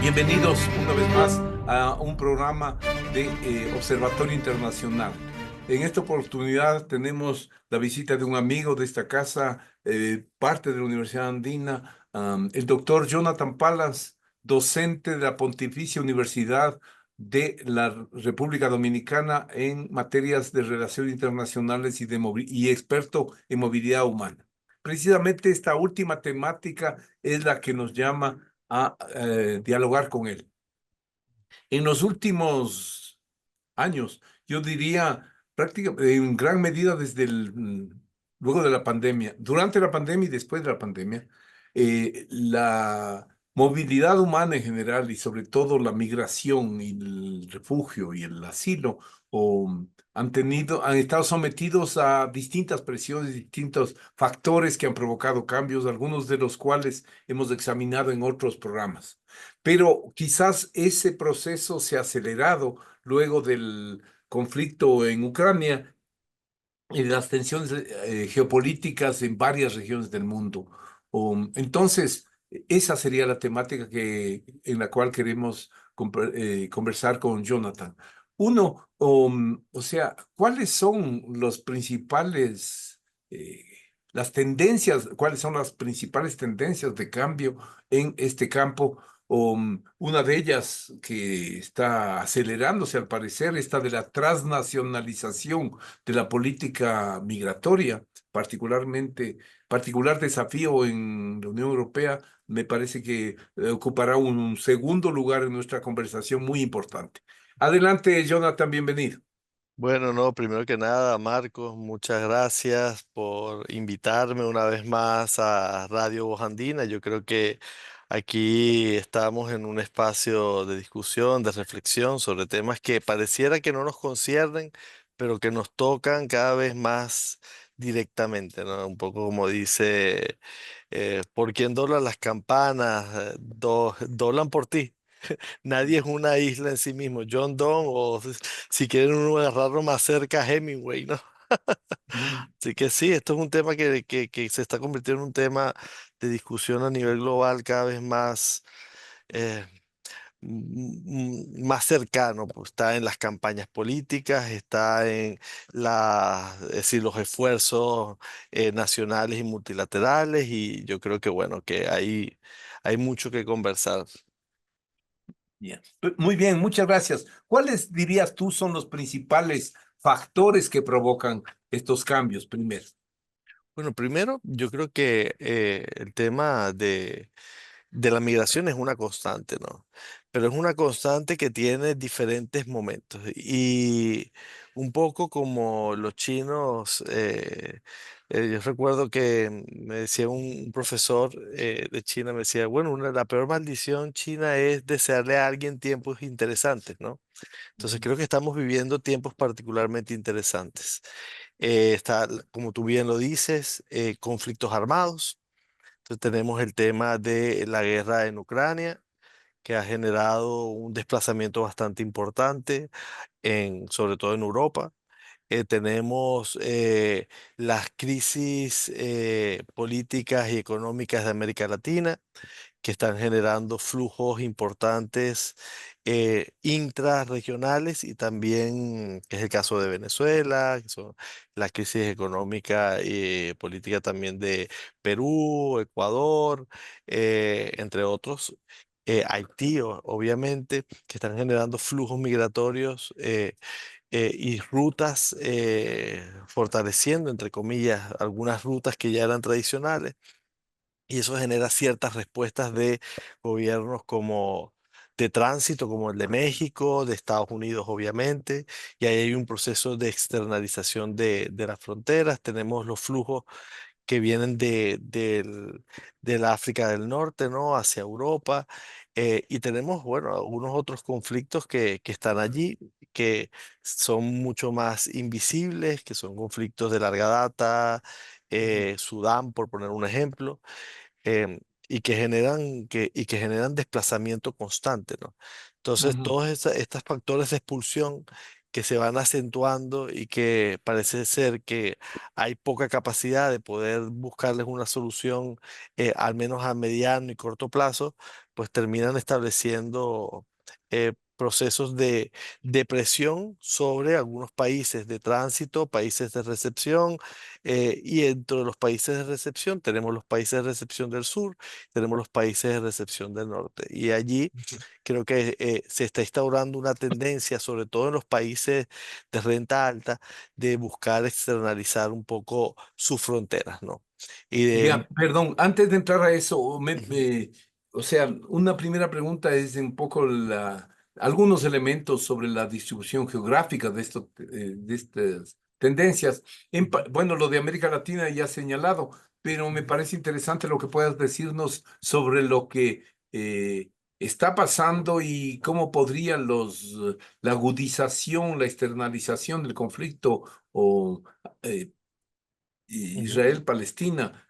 Bienvenidos una vez más a un programa de Observatorio Internacional. En esta oportunidad tenemos la visita de un amigo de esta casa, parte de la Universidad Andina, el doctor Jonathan Palas, docente de la Pontificia Universidad de la República Dominicana en materias de relaciones internacionales y experto en movilidad humana. Precisamente esta última temática es la que nos llama a dialogar con él. En los últimos años, yo diría prácticamente en gran medida desde luego de la pandemia, durante la pandemia y después de la pandemia, la movilidad humana en general y sobre todo la migración y el refugio y el asilo han estado sometidos a distintas presiones, distintos factores que han provocado cambios, algunos de los cuales hemos examinado en otros programas. Pero quizás ese proceso se ha acelerado luego del conflicto en Ucrania y de las tensiones geopolíticas en varias regiones del mundo. Entonces, esa sería la temática en la cual queremos conversar con Jonathan. Uno, o sea, ¿cuáles son los principales, eh, las tendencias, cuáles son las principales tendencias de cambio en este campo? Una de ellas que está acelerándose al parecer, esta de la transnacionalización de la política migratoria, particular desafío en la Unión Europea, me parece que ocupará un segundo lugar en nuestra conversación muy importante. Adelante, Jonathan, bienvenido. Bueno, no, primero que nada, Marcos, muchas gracias por invitarme una vez más a Radio Voz Andina. Yo creo que aquí estamos en un espacio de discusión, de reflexión sobre temas que pareciera que no nos conciernen, pero que nos tocan cada vez más directamente, ¿no? Un poco como dice, ¿por quién doblan las campanas? Doblan por ti. Nadie es una isla en sí mismo. John Donne o si quieren uno agarrarlo más cerca, Hemingway, ¿no? Mm. Así que sí, esto es un tema que se está convirtiendo en un tema de discusión a nivel global cada vez más, eh, más cercano, pues está en las campañas políticas, está en es decir, los esfuerzos nacionales y multilaterales y yo creo que bueno, que hay mucho que conversar. Bien. Muy bien, muchas gracias. ¿Cuáles dirías tú son los principales factores que provocan estos cambios primero? Bueno, primero, yo creo que el tema de la migración es una constante, ¿no? Pero es una constante que tiene diferentes momentos. Y un poco como los chinos, yo recuerdo que me decía un profesor de China, me decía, bueno, la peor maldición china es desearle a alguien tiempos interesantes, ¿no? Entonces creo que estamos viviendo tiempos particularmente interesantes. Está, como tú bien lo dices, conflictos armados. Entonces tenemos el tema de la guerra en Ucrania, que ha generado un desplazamiento bastante importante, sobre todo en Europa. Tenemos las crisis políticas y económicas de América Latina que están generando flujos importantes intrarregionales y también, que es el caso de Venezuela, que son la crisis económica y política también de Perú, Ecuador, entre otros. Haití, obviamente, que están generando flujos migratorios y rutas, fortaleciendo, entre comillas, algunas rutas que ya eran tradicionales y eso genera ciertas respuestas de gobiernos como de tránsito, como el de México, de Estados Unidos, obviamente, y ahí hay un proceso de externalización de las fronteras. Tenemos los flujos que vienen del África del Norte, ¿no? Hacia Europa, y tenemos, bueno, algunos otros conflictos que están allí, que son mucho más invisibles, que son conflictos de larga data, Sudán, por poner un ejemplo. y que generan desplazamiento constante, ¿no? Entonces, Ujú. todos estos factores de expulsión que se van acentuando y que parece ser que hay poca capacidad de poder buscarles una solución, al menos a mediano y corto plazo, pues terminan estableciendo procesos de presión sobre algunos países de tránsito, países de recepción, y dentro de los países de recepción tenemos los países de recepción del sur, tenemos los países de recepción del norte. Y allí creo que se está instaurando una tendencia, sobre todo en los países de renta alta, de buscar externalizar un poco sus fronteras, ¿no? Y de... Ya, perdón, antes de entrar a eso, Ujú, o sea, una primera pregunta es un poco algunos elementos sobre la distribución geográfica de estas tendencias. Bueno, lo de América Latina ya he señalado, pero me ujú, parece interesante lo que puedas decirnos sobre lo que está pasando y cómo podrían la agudización, la externalización del conflicto o eh, ujú, Israel-Palestina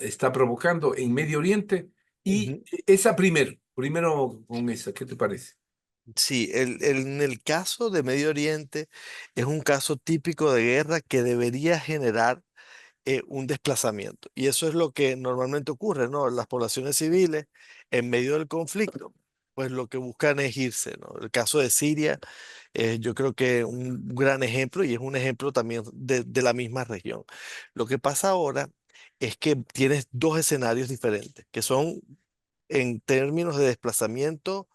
está provocando en Medio Oriente. Y ujú. esa primero con esa, ¿qué te parece? Sí, en el caso de Medio Oriente es un caso típico de guerra que debería generar un desplazamiento. Y eso es lo que normalmente ocurre, ¿no? Las poblaciones civiles en medio del conflicto, pues lo que buscan es irse, ¿no? El caso de Siria, yo creo que un gran ejemplo y es un ejemplo también de la misma región. Lo que pasa ahora es que tienes dos escenarios diferentes, que son en términos de desplazamiento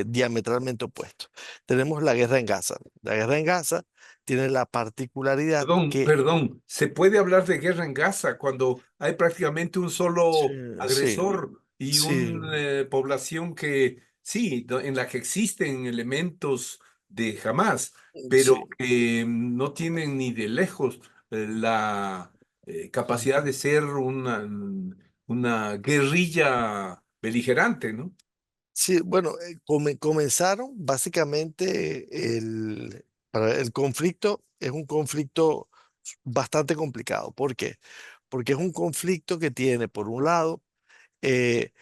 diametralmente opuestos. Tenemos la guerra en Gaza. La guerra en Gaza tiene la particularidad Perdón, que... perdón, ¿se puede hablar de guerra en Gaza cuando hay prácticamente un Sí, solo sí, agresor y sí, una población que, sí, en la que existen elementos de Hamas, pero sí, que no tienen ni de lejos la capacidad de ser una guerrilla beligerante, ¿no? sí, bueno, comenzaron básicamente el conflicto es un conflicto bastante complicado. ¿Por qué? Porque es un conflicto que tiene, por un lado, eh,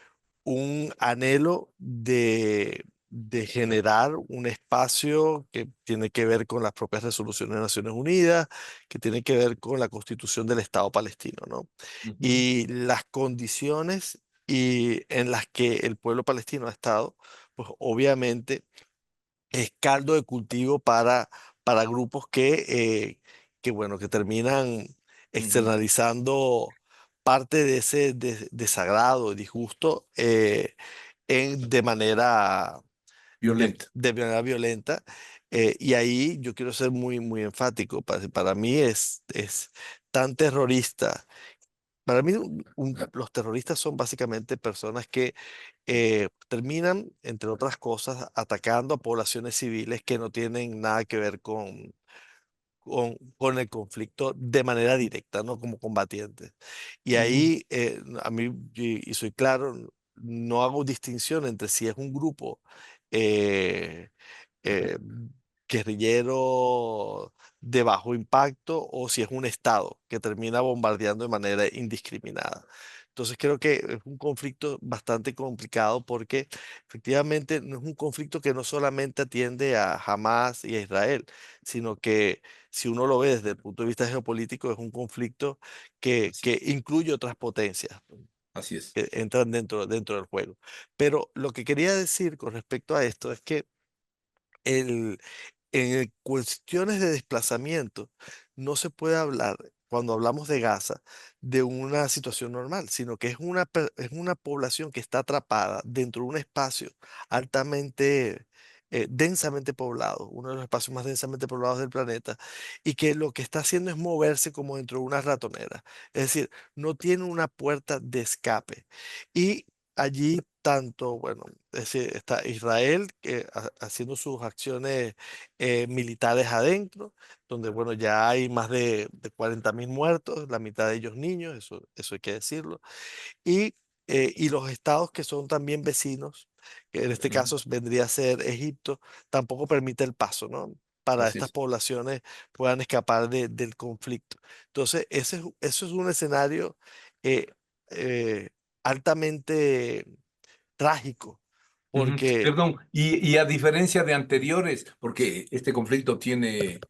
un anhelo de generar un espacio que tiene que ver con las propias resoluciones de Naciones Unidas, que tiene que ver con la constitución del Estado palestino, ¿no? Ujú, Y las condiciones en las que el pueblo palestino ha estado, pues obviamente es caldo de cultivo para grupos bueno, que terminan ujú. externalizando parte de ese desagrado, disgusto, de manera, Violenta. de manera violenta. Y ahí yo quiero ser muy, muy enfático. Para mí es tan terrorista. Para mí los terroristas son básicamente personas que terminan, entre otras cosas, atacando a poblaciones civiles que no tienen nada que ver con el conflicto de manera directa, no como combatientes. Y Ujú, ahí, a mí, y soy claro, no hago distinción entre si es un grupo eh, eh, guerrillero de bajo impacto o si es un Estado que termina bombardeando de manera indiscriminada. Entonces creo que es un conflicto bastante complicado porque efectivamente no es un conflicto que no solamente atiende a Hamas y a Israel, sino que si uno lo ve desde el punto de vista geopolítico es un conflicto así que es, incluye otras potencias así es. que entran dentro del juego. Pero lo que quería decir con respecto a esto es que el, cuestiones de desplazamiento, no se puede hablar, cuando hablamos de Gaza, de una situación normal, sino que es una población que está atrapada dentro de un espacio altamente, densamente poblado, uno de los espacios más densamente poblados del planeta, y que lo que está haciendo es moverse como dentro de una ratonera. Es decir, no tiene una puerta de escape. Y allí tanto, bueno, es decir, está Israel haciendo sus acciones militares adentro, donde, bueno, ya hay más de 40.000 muertos, la mitad de ellos niños, eso hay que decirlo, y los estados que son también vecinos, que en este Ujú, caso vendría a ser Egipto, tampoco permite el paso, ¿no? Para así estas es. poblaciones puedan escapar del conflicto. Entonces, eso es un escenario eh, eh, altamente trágico, Ujú. porque Perdón, y a diferencia de anteriores, porque este conflicto tiene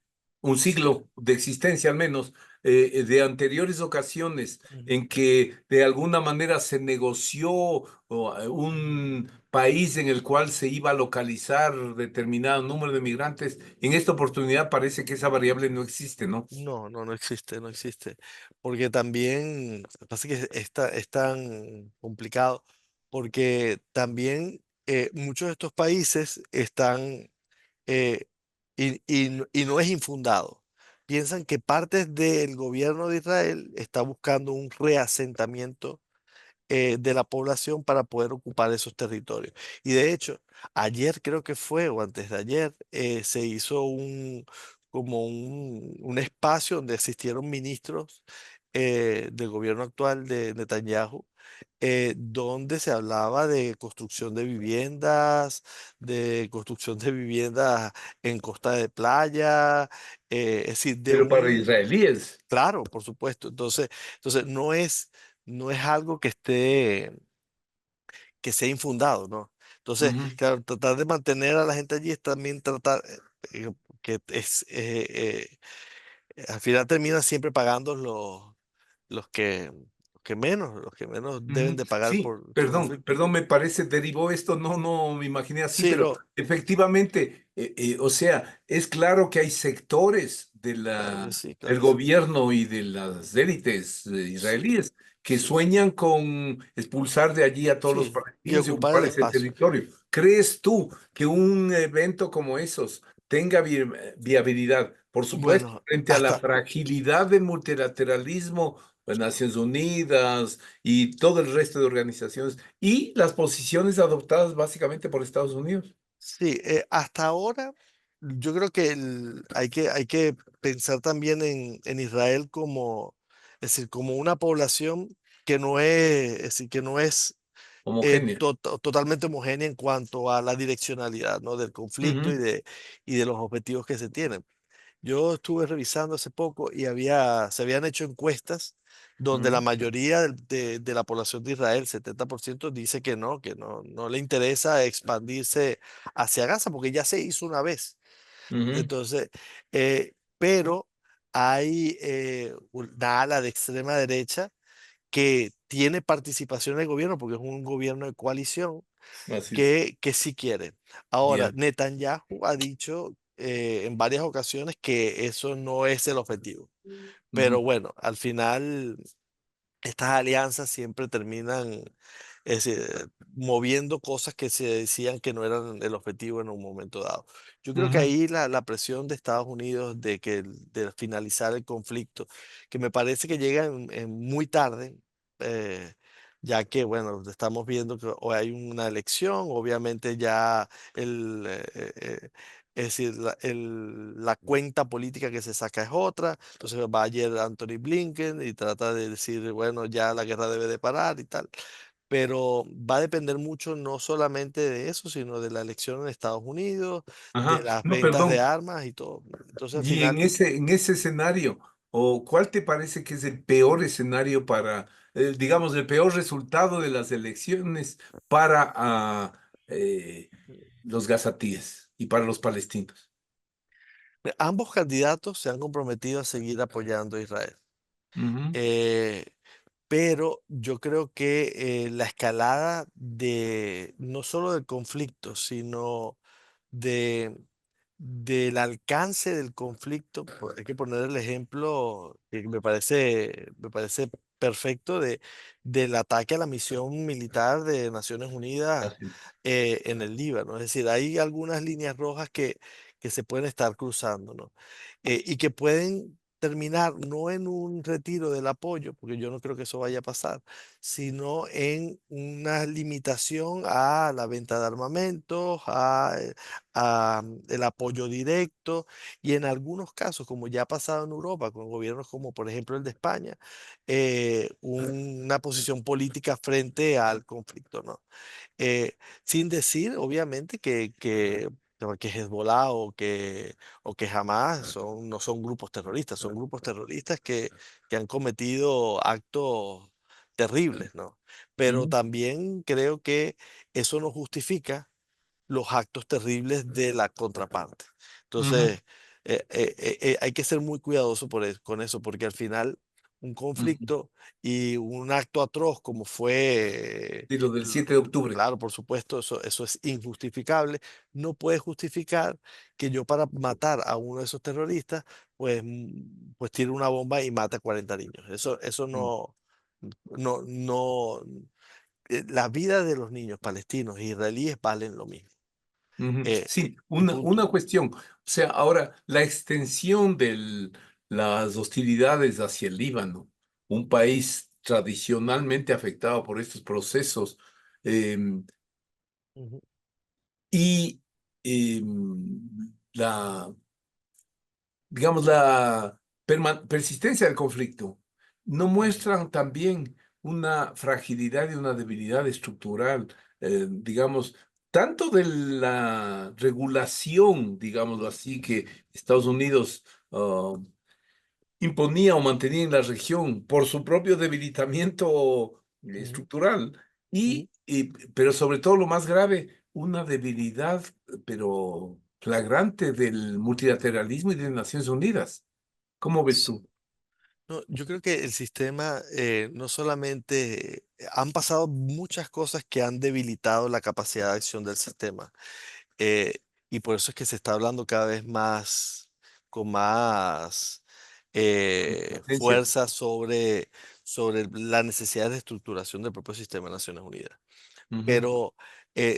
un siglo de existencia al menos, de anteriores ocasiones ujú, en que de alguna manera se negoció un país en el cual se iba a localizar determinado número de migrantes, en esta oportunidad parece que esa variable no existe, ¿no? no, no, no existe, no existe. Porque también, pasa que es tan complicado, porque también muchos de estos países están, eh, y no es infundado. Piensan que partes del gobierno de Israel está buscando un reasentamiento de la población para poder ocupar esos territorios. Y de hecho, ayer creo que fue, o antes de ayer, se hizo un espacio donde asistieron ministros del gobierno actual de Netanyahu, donde se hablaba de construcción de viviendas en costa de playa, es decir, de Pero para un, israelíes. claro, por supuesto. Entonces no es algo que sea infundado, ¿no? Entonces, Ujú. claro, tratar de mantener a la gente allí es también tratar, que al final termina siempre pagando los los que menos deben Ujú. de pagar Sí, por estos perdón, conflictos. perdón, me parece, derivó esto, no, no me imaginé así, Sí, pero no, efectivamente, o sea, es claro que hay sectores de del claro que sí. gobierno y de las élites israelíes que sueñan con expulsar de allí a todos los Sí, y palestinos y ocupar el ocupar ese espacio. territorio. ¿Crees tú que un evento como esos tenga viabilidad? Por supuesto, Bueno, frente a la hasta, fragilidad del multilateralismo, las Naciones Unidas y todo el resto de organizaciones y las posiciones adoptadas básicamente por Estados Unidos. sí, hasta ahora yo creo que hay que pensar también en Israel como, es decir, como una población es decir, que no es Homogénea. totalmente homogénea en cuanto a la direccionalidad, ¿no? Del conflicto Ujú, y de los objetivos que se tienen. Yo estuve revisando hace poco y se habían hecho encuestas donde la ujú, mayoría de la población de Israel, 70%, dice que no le interesa expandirse hacia Gaza porque ya se hizo una vez. ujú, Entonces, pero hay una ala de extrema derecha que tiene participación en el gobierno porque es un gobierno de coalición así es. que sí quiere. Ahora, Ya. Netanyahu ha dicho en varias ocasiones que eso no es el objetivo. Pero Ujú, bueno, al final estas alianzas siempre terminan es decir, moviendo cosas que se decían que no eran el objetivo en un momento dado. Yo creo que ujú, ahí la presión de Estados Unidos de finalizar el conflicto, que me parece que llega muy tarde, eh, ya que, bueno, estamos viendo que hoy hay una elección, obviamente ya el... es decir, la cuenta política que se saca es otra. Entonces va ayer Anthony Blinken y trata de decir, bueno, ya la guerra debe de parar y tal. Pero va a depender mucho no solamente de eso, sino de la elección en Estados Unidos, de ajá. las No, ventas de perdón. armas y todo. Entonces al Y final, en ese escenario, ¿o cuál te parece que es el peor escenario para, digamos, el peor resultado de las elecciones para los gazatíes y para los palestinos? ambos candidatos se han comprometido a seguir apoyando a Israel. Ujú, Eh, pero yo creo que la escalada no solo del conflicto, sino de, del alcance del conflicto, hay que poner el ejemplo que me parece perfecto del ataque a la misión militar de Naciones Unidas así es. en el Líbano. Es decir, hay algunas líneas rojas que se pueden estar cruzando, ¿no? Y que pueden terminar no en un retiro del apoyo, porque yo no creo que eso vaya a pasar, sino en una limitación a la venta de armamentos, el apoyo directo y en algunos casos, como ya ha pasado en Europa, con gobiernos como por ejemplo el de España, una posición política frente al conflicto, ¿no? Sin decir, obviamente, que Hezbollah o que Hamas no son grupos terroristas, son grupos terroristas que han cometido actos terribles, ¿no? pero ujú, también creo que eso no justifica los actos terribles de la contraparte. ujú, Entonces, hay que ser muy cuidadoso con eso, porque al final un ujú. conflicto y un acto atroz como fue, Sí, lo del l- 7 de octubre. claro, por supuesto, eso es injustificable. No puede justificar que yo para matar a uno de esos terroristas, pues, pues tire una bomba y mate a 40 niños. Eso Mm, no, la vida de los niños palestinos e israelíes valen lo mismo. ujú. Eh, Sí, y punto. una cuestión. O sea, ahora, la extensión de las hostilidades hacia el Líbano, un país tradicionalmente afectado por estos procesos, em, Ujú, y la digamos, la persistencia del conflicto, no ujú, muestran también una fragilidad y una debilidad estructural, digamos, tanto de la regulación, digámoslo así, que Estados Unidos imponía o mantenía en la región por su propio debilitamiento ujú, estructural ujú. pero sobre todo lo más grave, una debilidad, pero flagrante del multilateralismo y de Naciones Unidas. ¿Cómo ves S- tú? No, yo creo que el sistema no solamente han pasado muchas cosas que han debilitado la capacidad de acción del sistema. eh, y por eso es que se está hablando cada vez más, con más Competencia. fuerza sobre la necesidad de estructuración del propio sistema de Naciones Unidas. Ujú, Pero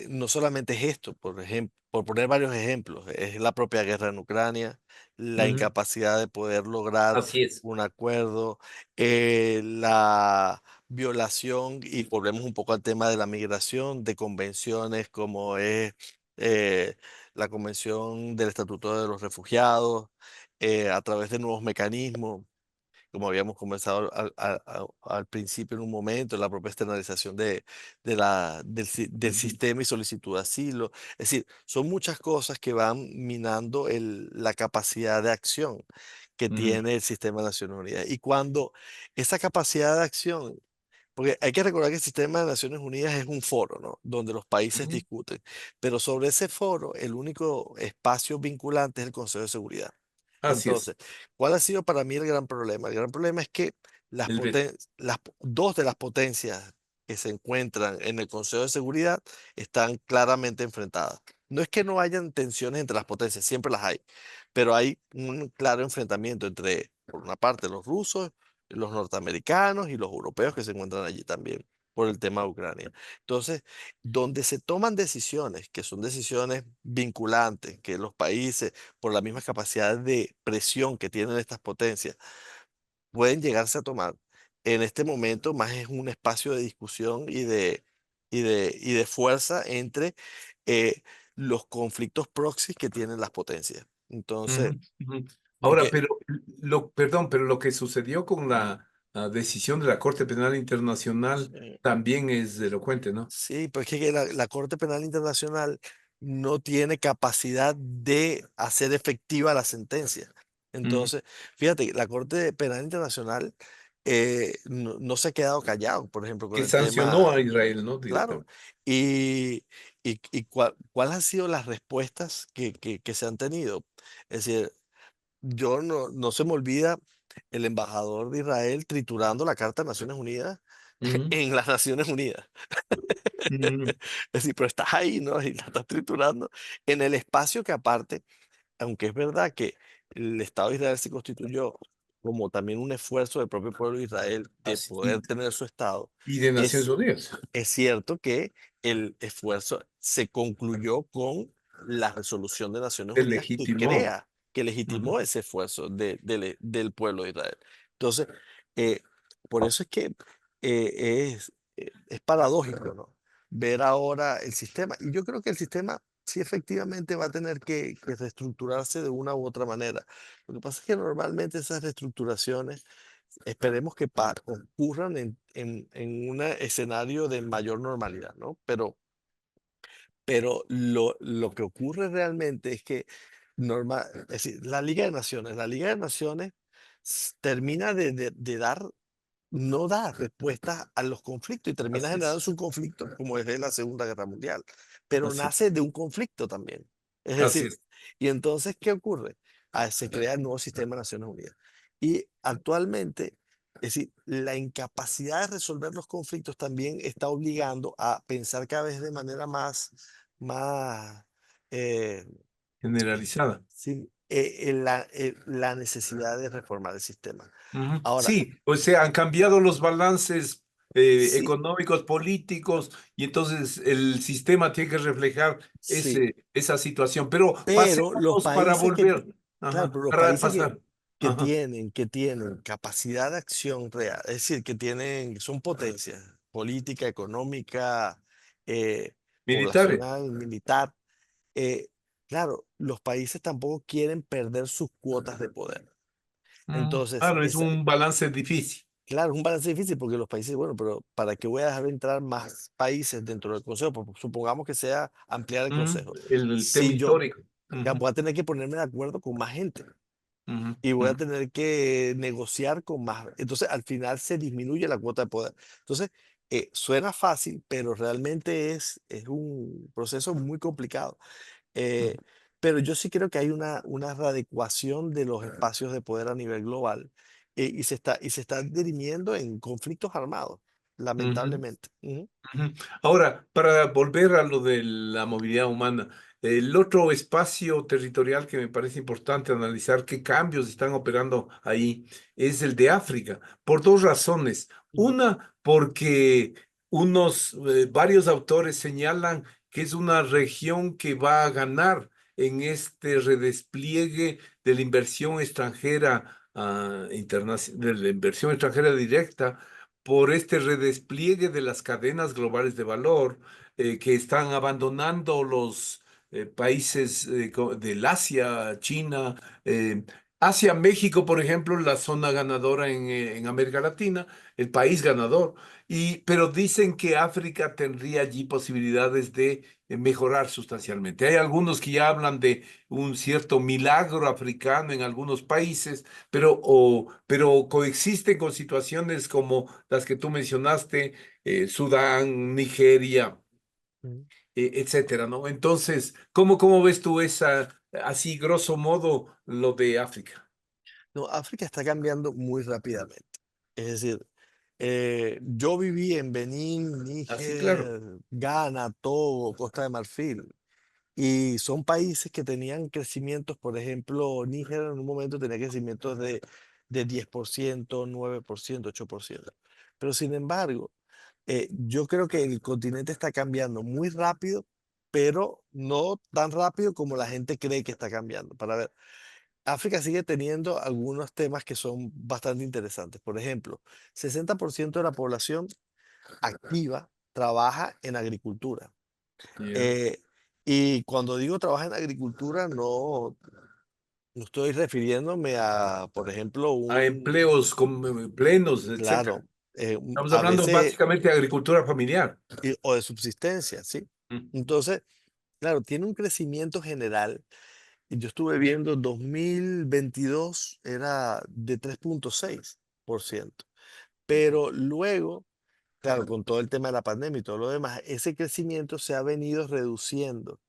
no solamente es esto, por ejemplo, por poner varios ejemplos, es la propia guerra en Ucrania, la ujú. incapacidad de poder lograr Así es. un acuerdo, la violación, y volvemos un poco al tema de la migración, de convenciones como es la Convención del Estatuto de los Refugiados, a través de nuevos mecanismos como habíamos comenzado al principio en un momento, la propia externalización del Ujú, sistema y solicitud de asilo. Es decir, son muchas cosas que van minando la capacidad de acción que ujú, tiene el sistema de Naciones Unidas. Y cuando esa capacidad de acción, porque hay que recordar que el sistema de Naciones Unidas es un foro, ¿no? Donde los países ujú. discuten, pero sobre ese foro, el único espacio vinculante es el Consejo de Seguridad. Así Entonces, es. ¿cuál ha sido para mí el gran problema? El gran problema es que El veto. dos de las potencias que se encuentran en el Consejo de Seguridad están claramente enfrentadas. No es que no hayan tensiones entre las potencias, siempre las hay, pero hay un claro enfrentamiento entre, por una parte, los rusos, los norteamericanos y los europeos que se encuentran allí también por el tema de Ucrania. Entonces, donde se toman decisiones, que son decisiones vinculantes, que los países por la misma capacidad de presión que tienen estas potencias, pueden llegarse a tomar. En este momento más es un espacio de discusión y de fuerza entre eh, los conflictos proxies que tienen las potencias. Entonces, Ujú, ujú. Ahora, porque pero perdón, pero lo que sucedió con la decisión de la Corte Penal Internacional eh, también es elocuente, ¿no? sí, pues es que la Corte Penal Internacional no tiene capacidad de hacer efectiva la sentencia. Ujú. Entonces, fíjate, la Corte Penal Internacional no se ha quedado callado, por ejemplo, con Que el sancionó tema, a Israel, ¿no? claro. Directamente. Y cuál han sido las respuestas que se han tenido. Es decir, yo no se me olvida el embajador de Israel triturando la Carta de Naciones Unidas Ujú, en las Naciones Unidas. ujú, Es decir, pero estás ahí, ¿no? Y la estás triturando en el espacio que aparte, aunque es verdad que el Estado de Israel se constituyó como también un esfuerzo del propio pueblo de Israel de así, poder tener su Estado, y de Naciones es, Unidas. es cierto que el esfuerzo se concluyó con la resolución de Naciones Se Unidas legitimó. que Ujú, legitimó ese esfuerzo del pueblo de Israel. Entonces, eh, por eso es que es paradójico, ¿no? Ver ahora el sistema. Y yo creo que el sistema sí efectivamente va a tener que reestructurarse de una u otra manera. Lo que pasa es que normalmente esas reestructuraciones esperemos que ocurran en un escenario de mayor normalidad, ¿no? Pero lo que ocurre realmente es que es decir, la Liga de Naciones termina de dar no da respuesta a los conflictos y termina Así es, generando un conflicto como es de la Segunda Guerra Mundial, pero así es, nace de un conflicto también. Es así decir, es. y entonces, ¿qué ocurre? Se crea el nuevo sistema de Naciones Unidas. Y actualmente, es decir, la incapacidad de resolver los conflictos también está obligando a pensar cada vez de manera más eh, Generalizada. sí, la necesidad de reformar el sistema. Ujú. Ahora, Sí, o sea, han cambiado los balances sí, económicos, políticos, y entonces el sistema tiene que reflejar sí. esa situación. Pero Pero los pasémonos para países que, volver, claro, ajá, pero los para países pasar. Ajá. que tienen capacidad de acción real, es decir, son potencias política, económica, eh, Militares. poblacional, militar, eh, claro, los países tampoco quieren perder sus cuotas de poder. Entonces, Claro, es un balance difícil. claro, es un balance difícil porque los países, bueno, pero ¿para qué voy a dejar entrar más países dentro del Consejo? Supongamos que sea ampliar el Consejo. El tema Si yo histórico. ya Ujú, voy a tener que ponerme de acuerdo con más gente ujú, y voy a ujú, tener que negociar con más. Entonces, al final se disminuye la cuota de poder. Entonces, suena fácil, pero realmente es un proceso muy complicado. Eh, ujú, pero yo sí creo que hay una readecuación de los espacios de poder a nivel global y se está dirimiendo en conflictos armados, ujú. lamentablemente. Ujú, Ujú. Ahora, para volver a lo de la movilidad humana, el otro espacio territorial que me parece importante analizar qué cambios están operando ahí es el de África, por dos razones. ujú, Una, porque varios autores señalan que es una región que va a ganar en este redespliegue de la inversión extranjera, de la inversión extranjera directa por este redespliegue de las cadenas globales de valor que están abandonando los países del Asia, China, eh, Asia, México, por ejemplo, la zona ganadora en América Latina, el país ganador, pero dicen que África tendría allí posibilidades de mejorar sustancialmente. Hay algunos que ya hablan de un cierto milagro africano en algunos países, pero coexisten con situaciones como las que tú mencionaste, Sudán, Nigeria, ujú. etcétera, ¿no? Entonces, ¿cómo ves tú así grosso modo, lo de África? No, África está cambiando muy rápidamente. Es decir, yo viví en Benín, Así, claro. Níger, Ghana, Togo, Costa de Marfil. Y son países que tenían crecimientos, por ejemplo, Níger en un momento tenía crecimientos de 10%, 9%, 8%. Pero sin embargo, yo creo que el continente está cambiando muy rápido, pero no tan rápido como la gente cree que está cambiando. Para ver, África sigue teniendo algunos temas que son bastante interesantes. Por ejemplo, 60% de la población activa trabaja en agricultura. Ya. Eh, y cuando digo trabaja en agricultura, no estoy refiriéndome a, por ejemplo, A empleos plenos, etcétera. claro, Estamos a hablando veces, básicamente de agricultura familiar. o de subsistencia, ¿sí? Mm, Entonces, claro, tiene un crecimiento general. Y yo estuve viendo 2022 era de 3,6%. ujú. Pero luego, claro, con todo el tema de la pandemia y todo lo demás, ese crecimiento se ha venido reduciendo.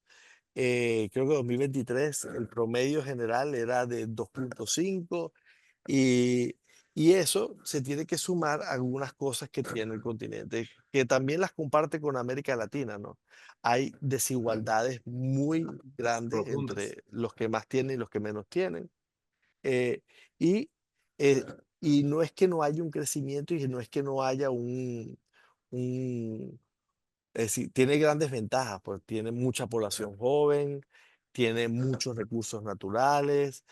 Creo que 2023 el promedio general era de 2,5 y, y eso se tiene que sumar a algunas cosas que tiene el continente, que también las comparte con América Latina, ¿no? Hay desigualdades muy grandes Profundas. entre los que más tienen y los que menos tienen. eh, y, eh, y no es que no haya un crecimiento y no es que no haya un es decir, tiene grandes ventajas, pues tiene mucha población joven, tiene muchos recursos naturales,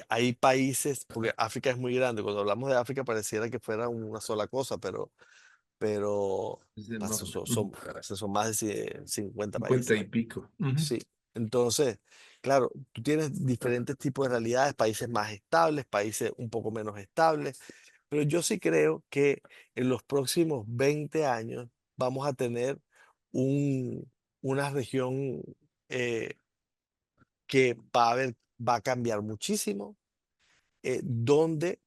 hay países, porque África es muy grande, cuando hablamos de África pareciera que fuera una sola cosa, pero Es pas- enorme. son, son, son más de 50 50 países. y pico. Ujú. Sí, entonces, claro, tú tienes diferentes tipos de realidades, países más estables, países un poco menos estables, pero yo sí creo que en los próximos 20 años vamos a tener una región eh, que va a cambiar muchísimo, donde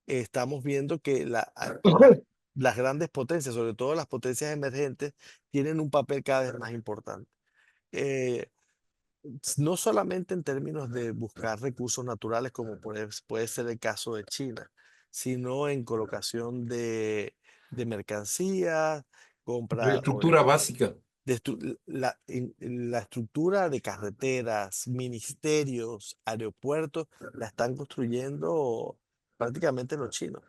estamos viendo que las grandes potencias, sobre todo las potencias emergentes, tienen un papel cada vez más importante. Eh, no solamente en términos de buscar recursos naturales, como puede ser el caso de China, sino en colocación de mercancías, compra, Infraestructura básica. la estructura de carreteras, ministerios, aeropuertos, la están construyendo prácticamente los chinos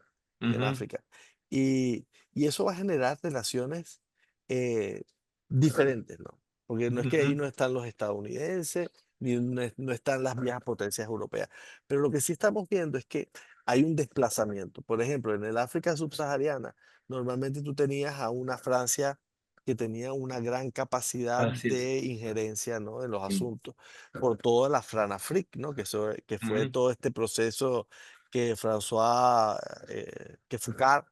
en Ujú, África. Y, y eso va a generar relaciones eh, diferentes, ¿no? Porque no es que ahí ujú. no están los estadounidenses, ni no están las viejas potencias europeas. Pero lo que sí estamos viendo es que hay un desplazamiento. Por ejemplo, en el África subsahariana, normalmente tú tenías a una Francia que tenía una gran capacidad Así es. de injerencia, ¿no?, en los Sí. asuntos, por toda la Franafrique, ¿no?, que fue Ujú. todo este proceso que que Foucault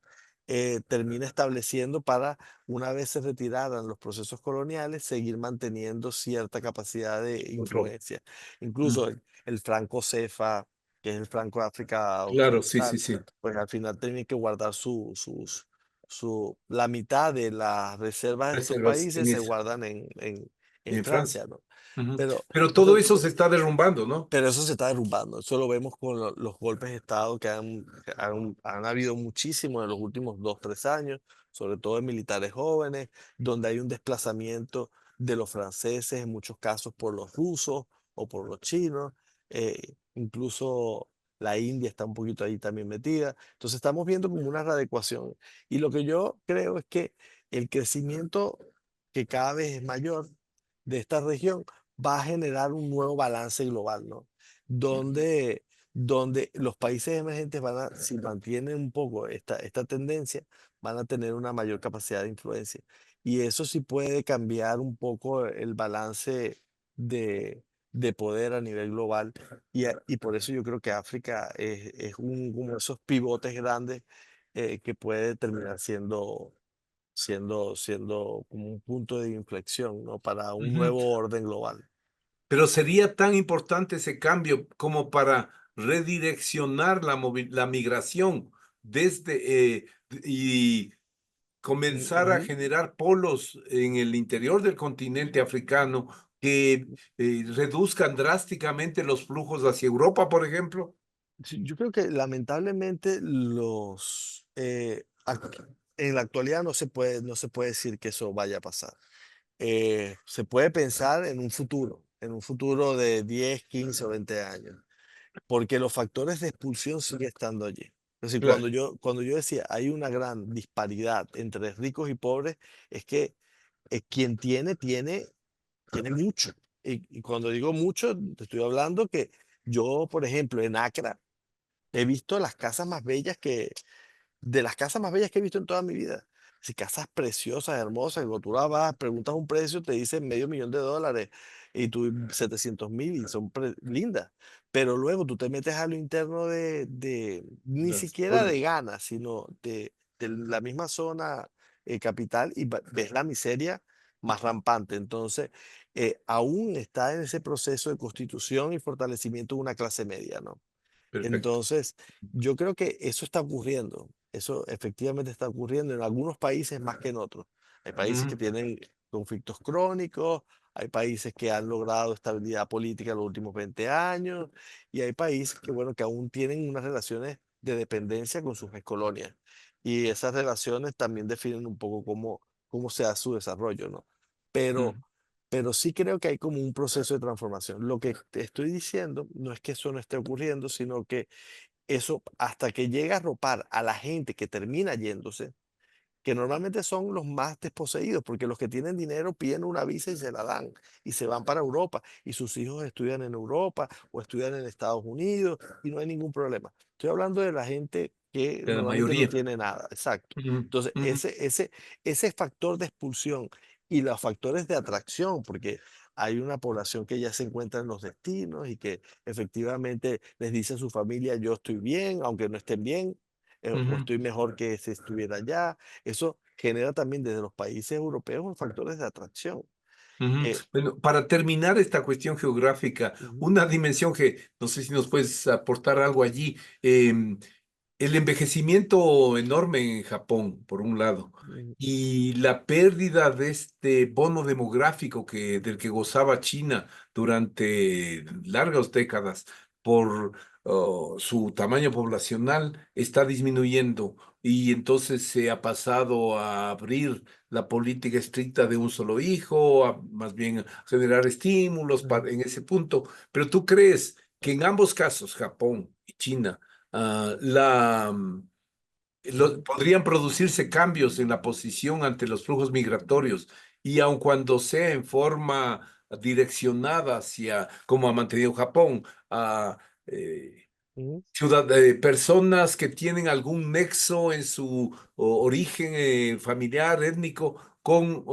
termina estableciendo para, una vez se retiraran los procesos coloniales, seguir manteniendo cierta capacidad de Control. influencia. Incluso Ujú. el Franco Cefa, que es el Franco de África Claro, sí, sí, Occidental, sí. pues al final tiene que guardar la mitad de las reservas de estos Reservas países en se eso, guardan en en Francia. Francia, ¿no? Ujú. Pero, Pero todo entonces, eso se está derrumbando, ¿no? pero eso se está derrumbando. Eso lo vemos con los golpes de Estado han habido muchísimos en los últimos 2, 3 años, sobre todo en militares jóvenes, donde hay un desplazamiento de los franceses, en muchos casos por los rusos o por los chinos. Incluso la India está un poquito ahí también metida. Entonces estamos viendo como una readecuación. Y lo que yo creo es que el crecimiento, que cada vez es mayor, de esta región, va a generar un nuevo balance global, ¿no? Donde, donde los países emergentes si mantienen un poco esta tendencia, van a tener una mayor capacidad de influencia. Y eso sí puede cambiar un poco el balance de poder a nivel global. Y por eso yo creo que África es como esos pivotes grandes que puede terminar siendo como un punto de inflexión, ¿no?, para un Ujú. nuevo orden global. Pero sería tan importante ese cambio como para redireccionar la migración desde y comenzar a Ujú. generar polos en el interior del continente africano que reduzcan drásticamente los flujos hacia Europa, por ejemplo. Sí, yo creo que lamentablemente en la actualidad no se puede decir que eso vaya a pasar. Se puede pensar en un futuro de 10, 15 o 20 años, porque los factores de expulsión siguen estando allí. Es decir, Claro, cuando yo decía hay una gran disparidad entre ricos y pobres, es que quien tiene mucho. Y cuando digo mucho, te estoy hablando que yo, por ejemplo, en Accra, he visto de las casas más bellas que he visto en toda mi vida. Sí, casas preciosas, hermosas, que cuando tú las vas, preguntas un precio, te dicen $500,000 y tú 700,000 y son lindas. Pero luego tú te metes a lo interno ni las siquiera de polos. Ghana, sino de la misma zona capital y ves la miseria más rampante. Entonces, aún está en ese proceso de constitución y fortalecimiento de una clase media, ¿no? Perfecto. Entonces, yo creo que eso está ocurriendo. Eso efectivamente está ocurriendo en algunos países más que en otros. Hay países que Ujú, tienen conflictos crónicos, hay países que han logrado estabilidad política en los últimos 20 años y hay países que, bueno, que aún tienen unas relaciones de dependencia con sus colonias. Y esas relaciones también definen un poco cómo se da su desarrollo, ¿no? Pero, ujú, pero sí creo que hay como un proceso de transformación. Lo que te estoy diciendo no es que eso no esté ocurriendo, sino que eso, hasta que llega a arropar a la gente que termina yéndose, que normalmente son los más desposeídos, porque los que tienen dinero piden una visa y se la dan y se van para Europa y sus hijos estudian en Europa o estudian en Estados Unidos y no hay ningún problema. Estoy hablando de la gente que de la normalmente no mayoría. tiene nada, exacto. Ujú, Entonces, ujú, ese factor de expulsión y los factores de atracción, porque hay una población que ya se encuentra en los destinos y que efectivamente les dice a su familia, yo estoy bien, aunque no estén bien, o ujú, estoy mejor que si estuviera allá. Eso genera también desde los países europeos factores de atracción. ujú. Eh, Bueno, para terminar esta cuestión geográfica, Ujú. una dimensión que no sé si nos puedes aportar algo allí. el envejecimiento enorme en Japón, por un lado, Mm, y la pérdida de este bono demográfico del que gozaba China durante largas décadas por su tamaño poblacional está disminuyendo y entonces se ha pasado a abrir la política estricta de un solo hijo, a más bien generar estímulos mm, en ese punto. Pero ¿tú crees que en ambos casos, Japón y China, ah, mm. podrían producirse cambios en la posición ante los flujos migratorios y aun cuando sea en forma direccionada hacia, como ha mantenido Japón, a Mm? personas que tienen algún nexo en su origen familiar, étnico, con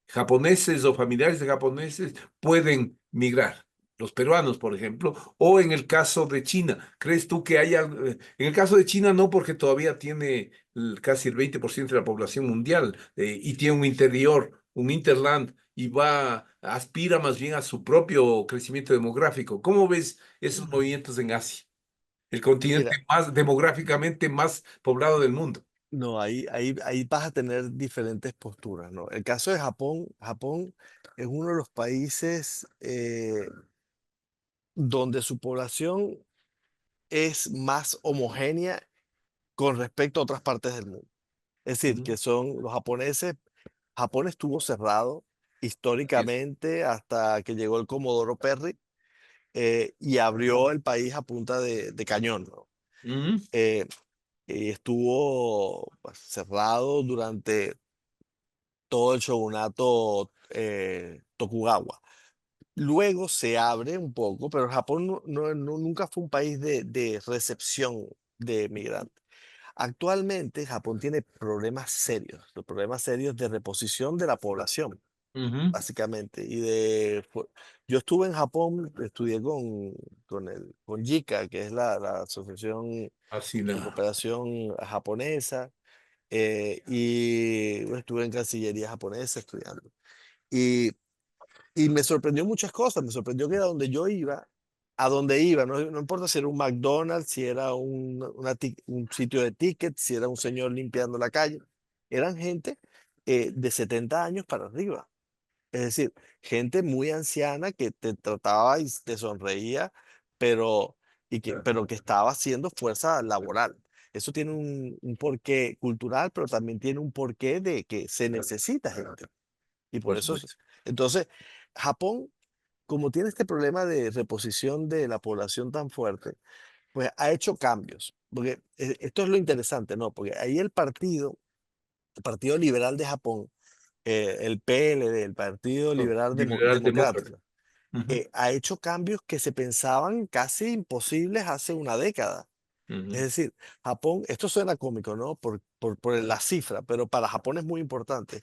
japoneses o familiares de japoneses, pueden migrar. Los peruanos, por ejemplo, o en el caso de China, ¿crees tú que haya, en el caso de China no, porque todavía tiene casi el 20% de la población mundial y tiene un interior, un interland, y aspira más bien a su propio crecimiento demográfico? ¿Cómo ves esos movimientos en Asia, el continente Mira, más demográficamente más poblado del mundo? no, ahí vas a tener diferentes posturas, ¿no? El caso de Japón, Japón es uno de los países donde su población es más homogénea con respecto a otras partes del mundo. Es decir, Ujú. que son los japoneses. Japón estuvo cerrado Yes. históricamente hasta que llegó el Comodoro Perry, y abrió el país a punta de cañón, ¿no? Ujú. Eh, y estuvo pues, cerrado durante todo el shogunato Tokugawa. Luego se abre un poco, pero Japón nunca fue un país de recepción de migrantes. Actualmente Japón tiene problemas serios, los problemas serios de reposición de la población, Ujú. básicamente. Yo estuve en Japón, estudié con JICA, que es la Asociación Así de la. Cooperación Japonesa, y bueno, estuve en Cancillería japonesa estudiando. Y, y me sorprendió muchas cosas, me sorprendió que a donde yo iba, a donde iba, no importa si era un McDonald's, si era un sitio de tickets, si era un señor limpiando la calle, eran gente de 70 años para arriba. Es decir, gente muy anciana que te trataba y te sonreía, pero, pero que estaba haciendo fuerza laboral. Eso tiene un porqué cultural, pero también tiene un porqué de que se necesita gente. Y por Por eso, supuesto. entonces, Japón, como tiene este problema de reposición de la población tan fuerte, pues ha hecho cambios. Porque esto es lo interesante, ¿no? Porque ahí el Partido Liberal de Japón, el PLD, el Partido No, Liberal liberal demócrata. Democrático, Ujú. ha hecho cambios que se pensaban casi imposibles hace una década. Es Ujú. decir, Japón, esto suena cómico, ¿no? Por la cifra, pero para Japón es muy importante.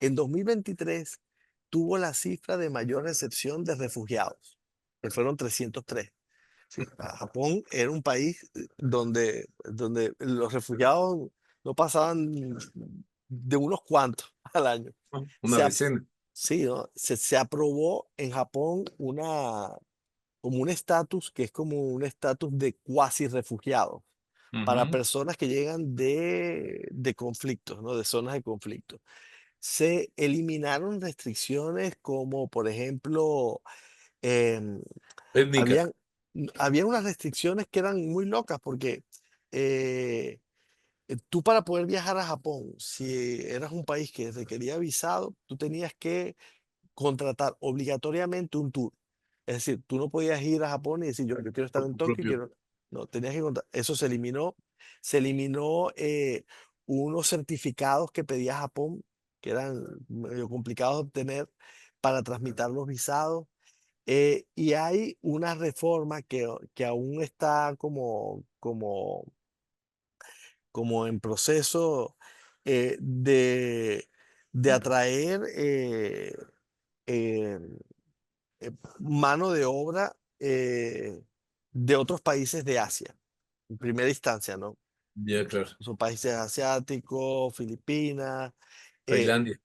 En 2023 tuvo la cifra de mayor recepción de refugiados, que fueron 303. Sí, Japón era un país donde los refugiados no pasaban de unos cuantos al año. Una Se, ap- decena. sí, ¿no? Se aprobó en Japón como un estatus que es como un estatus de cuasi refugiados para Ujú. personas que llegan de conflictos, ¿no? De zonas de conflicto. Se eliminaron restricciones como, por ejemplo, em, Étnica. habían, había unas restricciones que eran muy locas porque eh, tú para poder viajar a Japón, si eras un país que requería visado, tú tenías que contratar obligatoriamente un tour. Es decir, tú no podías ir a Japón y decir, yo quiero estar Por en tu Tokio, propio. quiero. No, tenías que contratar. Eso se eliminó unos certificados que pedía Japón, que eran medio complicados de obtener para trasmitir los visados. Y hay una reforma que aún está como en proceso de atraer eh, mano de obra de otros países de Asia, en primera instancia, ¿no? Ya, claro. Son países asiáticos, Filipinas, eh, Tailandia.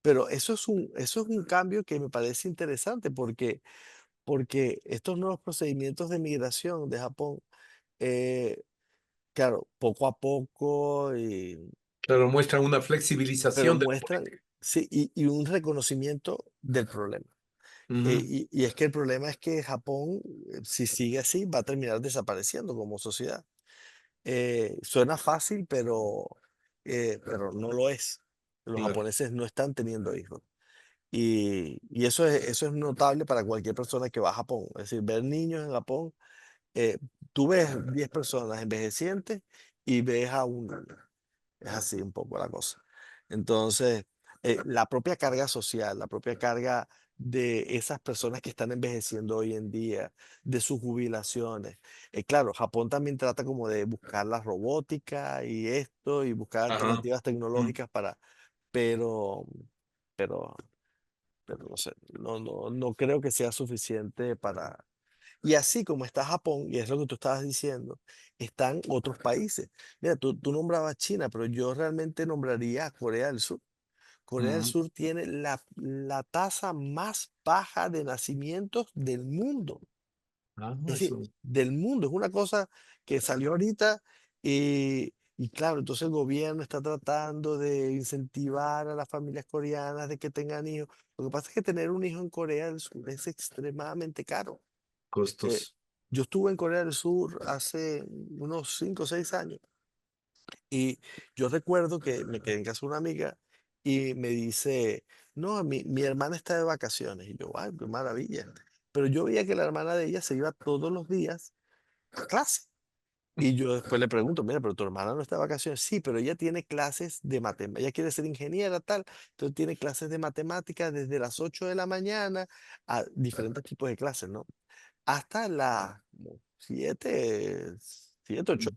pero eso es un cambio que me parece interesante porque estos nuevos procedimientos de migración de Japón, claro, poco a poco, Claro, muestran una pero flexibilización de la muestran, política. sí, y un reconocimiento del problema. Ujú, Y es que el problema es que Japón, si sigue así, va a terminar desapareciendo como sociedad. Suena fácil, pero no lo es. Los claro. japoneses no están teniendo hijos. Y eso es notable para cualquier persona que va a Japón. Es decir, ver niños en Japón, eh, tú ves 10 personas envejecientes y ves a un niño. Es así un poco la cosa. Entonces, la propia carga social, la propia carga de esas personas que están envejeciendo hoy en día, de sus jubilaciones. Claro, Japón también trata como de buscar la robótica y esto, y buscar Ajá. alternativas Mm. tecnológicas pero, pero, pero no sé, no creo que sea suficiente para... Y así como está Japón, y es lo que tú estabas diciendo, están otros países. Mira, tú nombrabas China, pero yo realmente nombraría a Corea del Sur. Corea del Mm. Sur tiene la tasa más baja de nacimientos del mundo. Ah, Es decir, eso. del mundo. Es una cosa que salió ahorita y claro, entonces el gobierno está tratando de incentivar a las familias coreanas de que tengan hijos. Lo que pasa es que tener un hijo en Corea del Sur es extremadamente caro. Eh, Costos. yo estuve en Corea del Sur hace unos 5 o 6 años y yo recuerdo que me quedé en casa de una amiga y me dice, no, mi hermana está de vacaciones. Y yo, ay, qué maravilla. Pero yo veía que la hermana de ella se iba todos los días a clase. Y yo después le pregunto, mira, pero tu hermana no está de vacaciones. Sí, pero ella tiene clases de matemáticas. Ella quiere ser ingeniera, tal. Entonces tiene clases de matemáticas desde las 8 de la mañana a diferentes tipos de clases, ¿no? Hasta las como 7, 8.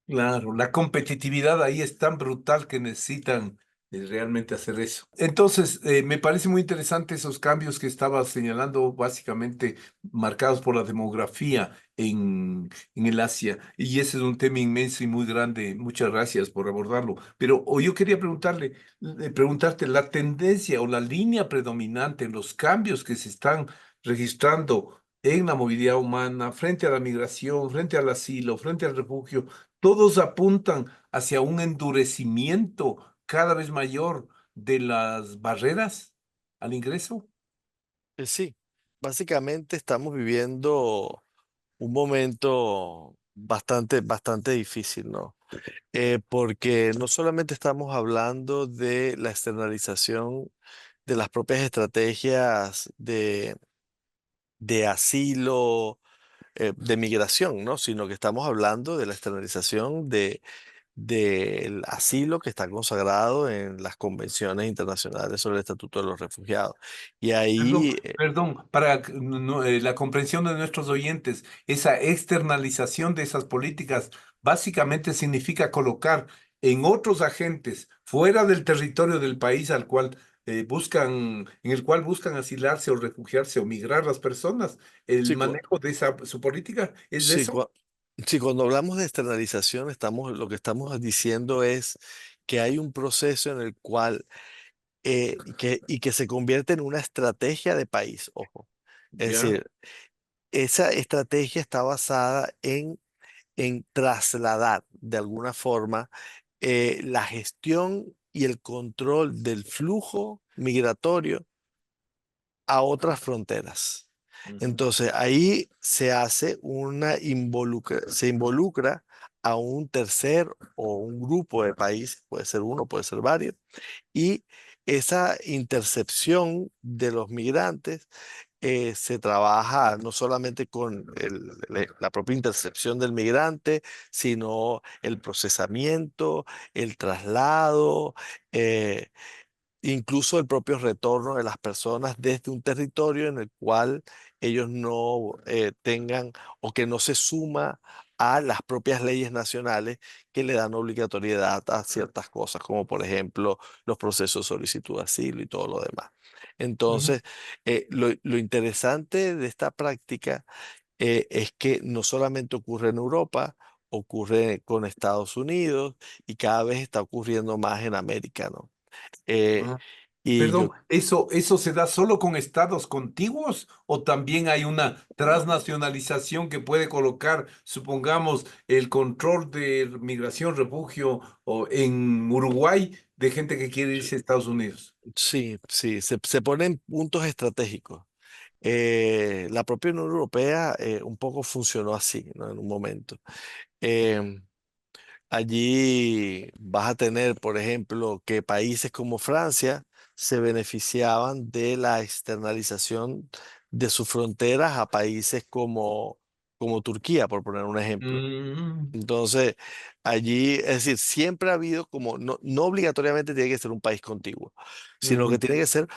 Claro, la competitividad ahí es tan brutal que necesitan realmente hacer eso. Entonces, me parece muy interesante esos cambios que estabas señalando, básicamente marcados por la demografía en el Asia. Y ese es un tema inmenso y muy grande. Muchas gracias por abordarlo. Pero yo quería preguntarte la tendencia o la línea predominante en los cambios que se están registrando en la movilidad humana, frente a la migración, frente al asilo, frente al refugio. Todos apuntan hacia un endurecimiento cada vez mayor de las barreras al ingreso. Sí, básicamente estamos viviendo un momento bastante difícil, ¿no? Porque no solamente estamos hablando de la externalización de las propias estrategias de asilo, de migración, ¿no? Sino que estamos hablando de la externalización del asilo que está consagrado en las convenciones internacionales sobre el Estatuto de los Refugiados. Y Perdón, ahí, perdón, para la comprensión de nuestros oyentes, esa externalización de esas políticas básicamente significa colocar en otros agentes fuera del territorio del país al cual en el cual buscan asilarse o refugiarse o migrar las personas, el sí, manejo de esa su política es de sí, eso. sí, cuando hablamos de externalización, lo que estamos diciendo es que hay un proceso en el cual, y que se convierte en una estrategia de país, ojo. Es Ya. decir, esa estrategia está basada en trasladar de alguna forma la gestión y el control del flujo migratorio a otras fronteras. Ujú, Entonces ahí se involucra a un tercer o un grupo de países, puede ser uno, puede ser varios, y esa intercepción de los migrantes se trabaja no solamente con la propia intercepción del migrante, sino el procesamiento, el traslado, eh, incluso el propio retorno de las personas desde un territorio en el cual ellos no tengan o que no se suma a las propias leyes nacionales que le dan obligatoriedad a ciertas cosas, como por ejemplo los procesos de solicitud de asilo y todo lo demás. ujú, Entonces, lo interesante de esta práctica es que no solamente ocurre en Europa, ocurre con Estados Unidos y cada vez está ocurriendo más en América, ¿no? Eh, ujú. Y Perdón, yo, ¿eso se da solo con estados contiguos o también hay una transnacionalización que puede colocar, supongamos, el control de migración, refugio o en Uruguay de gente que quiere irse a Estados Unidos? sí, sí, se ponen puntos estratégicos. La propia Unión Europea un poco funcionó así, ¿no? En un momento. Em, Allí vas a tener, por ejemplo, que países como Francia se beneficiaban de la externalización de sus fronteras a países como Turquía, por poner un ejemplo. Mm, Entonces, allí, es decir, siempre ha habido como, no, no obligatoriamente tiene que ser un país contiguo, sino que ujú, tiene que ser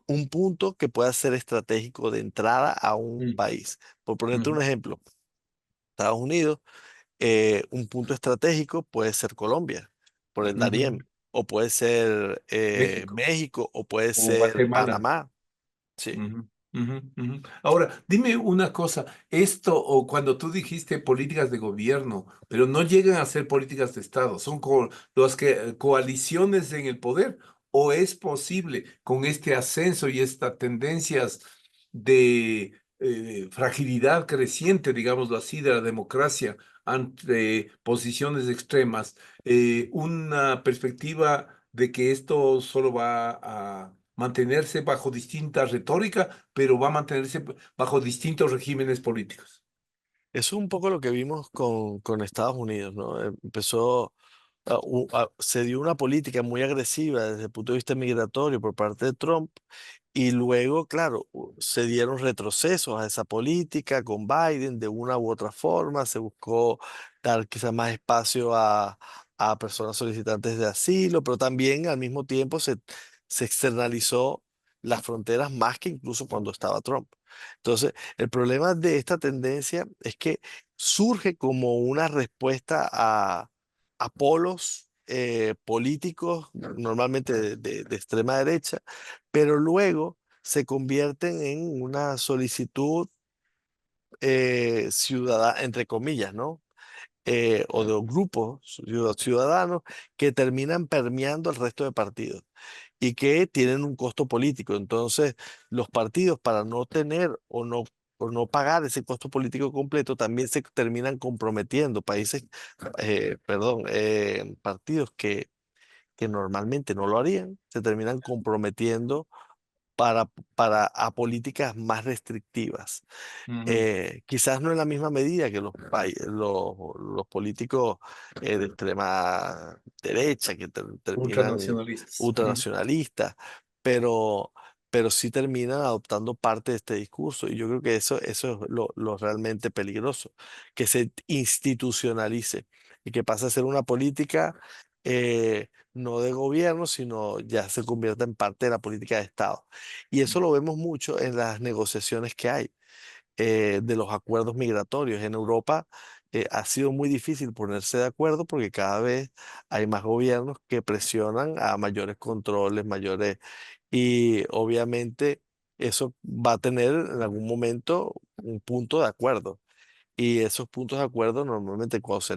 un punto que pueda ser estratégico de entrada a un mm, país. Por ponerte ujú, un ejemplo, Estados Unidos, un punto estratégico puede ser Colombia, por el ujú. Darién, o puede ser México México, o puede o ser Guatemala. Panamá. Sí. Ujú, ujú, ujú. Ahora, dime una cosa, esto o cuando tú dijiste políticas de gobierno, pero no llegan a ser políticas de Estado, son los que coaliciones en el poder, o es posible con este ascenso y estas tendencias de fragilidad creciente, digámoslo así, de la democracia ante posiciones extremas, una perspectiva de que esto solo va a mantenerse bajo distinta retórica, pero va a mantenerse bajo distintos regímenes políticos. Eso es un poco lo que vimos con Estados Unidos, ¿no? Empezó, se dio una política muy agresiva desde el punto de vista migratorio por parte de Trump. Y luego, claro, se dieron retrocesos a esa política con Biden de una u otra forma, se buscó dar quizás más espacio a personas solicitantes de asilo, pero también al mismo tiempo se externalizó las fronteras más que incluso cuando estaba Trump. Entonces, el problema de esta tendencia es que surge como una respuesta a polos políticos, normalmente de extrema derecha, pero luego se convierten en una solicitud ciudadana, entre comillas, ¿no? O de grupos ciudadanos que terminan permeando el resto de partidos y que tienen un costo político. Entonces, los partidos, para no tener o no pagar ese costo político completo, también se terminan comprometiendo. Partidos que normalmente no lo harían, se terminan comprometiendo para, a políticas más restrictivas. Ujú. Quizás no en la misma medida que los políticos de extrema derecha, que terminan Ultranacionalistas. Ujú, ultranacionalistas, pero, pero sí terminan adoptando parte de este discurso. Y yo creo que eso es lo realmente peligroso, que se institucionalice y que pase a ser una política no de gobierno, sino ya se convierta en parte de la política de Estado. Y eso lo vemos mucho en las negociaciones que hay de los acuerdos migratorios. En Europa ha sido muy difícil ponerse de acuerdo porque cada vez hay más gobiernos que presionan a mayores controles, mayores, y obviamente eso va a tener en algún momento un punto de acuerdo. Y esos puntos de acuerdo normalmente cuando se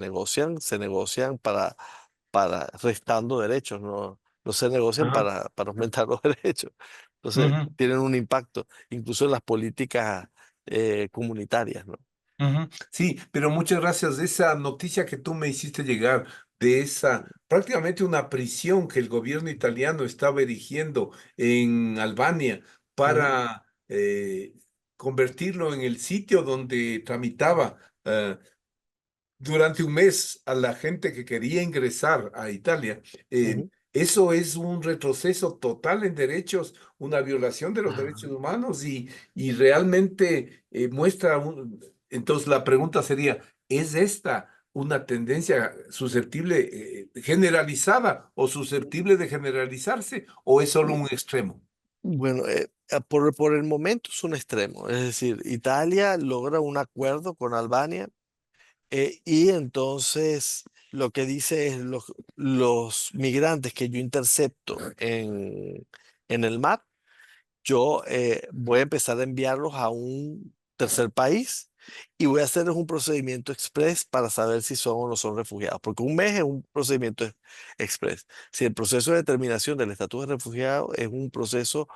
negocian para restando derechos, no, no se negocian ajá, para aumentar los derechos. Entonces, ujú, tienen un impacto, incluso en las políticas comunitarias, ¿no? ujú. Sí, pero muchas gracias. Esa noticia que tú me hiciste llegar de esa prácticamente una prisión que el gobierno italiano estaba erigiendo en Albania Ujú, para convertirlo en el sitio donde tramitaba durante un mes a la gente que quería ingresar a Italia. ujú. Eso es un retroceso total en derechos, una violación de los Ah, derechos humanos y realmente muestra entonces la pregunta sería, ¿es esta una tendencia susceptible, generalizada o susceptible de generalizarse o es solo mm, un extremo? bueno, por el momento es un extremo, es decir, Italia logra un acuerdo con Albania y entonces lo que dice es los migrantes que yo intercepto en el mar, yo voy a empezar a enviarlos a un tercer país y voy a hacer un procedimiento express para saber si son o no son refugiados, porque un mes es un procedimiento express. Si el proceso de determinación del estatus de refugiado es un proceso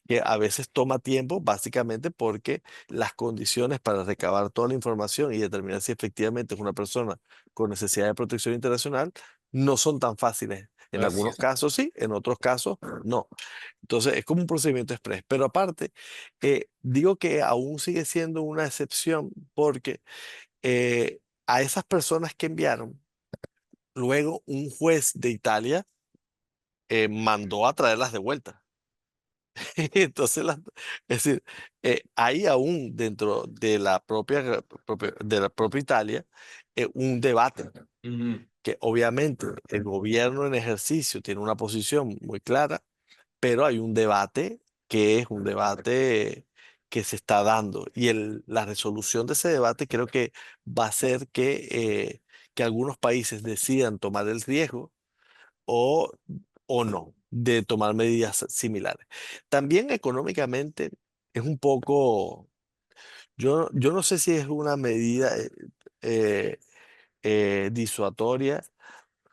que a veces toma tiempo, básicamente porque las condiciones para recabar toda la información y determinar si efectivamente es una persona con necesidad de protección internacional no son tan fáciles. En Así algunos es. casos sí, en otros casos no. Entonces es como un procedimiento express. Pero aparte, digo que aún sigue siendo una excepción porque a esas personas que enviaron, luego un juez de Italia mandó a traerlas de vuelta. Entonces, es decir, hay aún dentro de de la propia Italia un debate Ujú. que obviamente el gobierno en ejercicio tiene una posición muy clara, pero hay un debate que es un debate que se está dando y la resolución de ese debate creo que va a ser que algunos países decidan tomar el riesgo o, o no de tomar medidas similares. También económicamente es un poco, yo no sé si es una medida eh, disuasoria,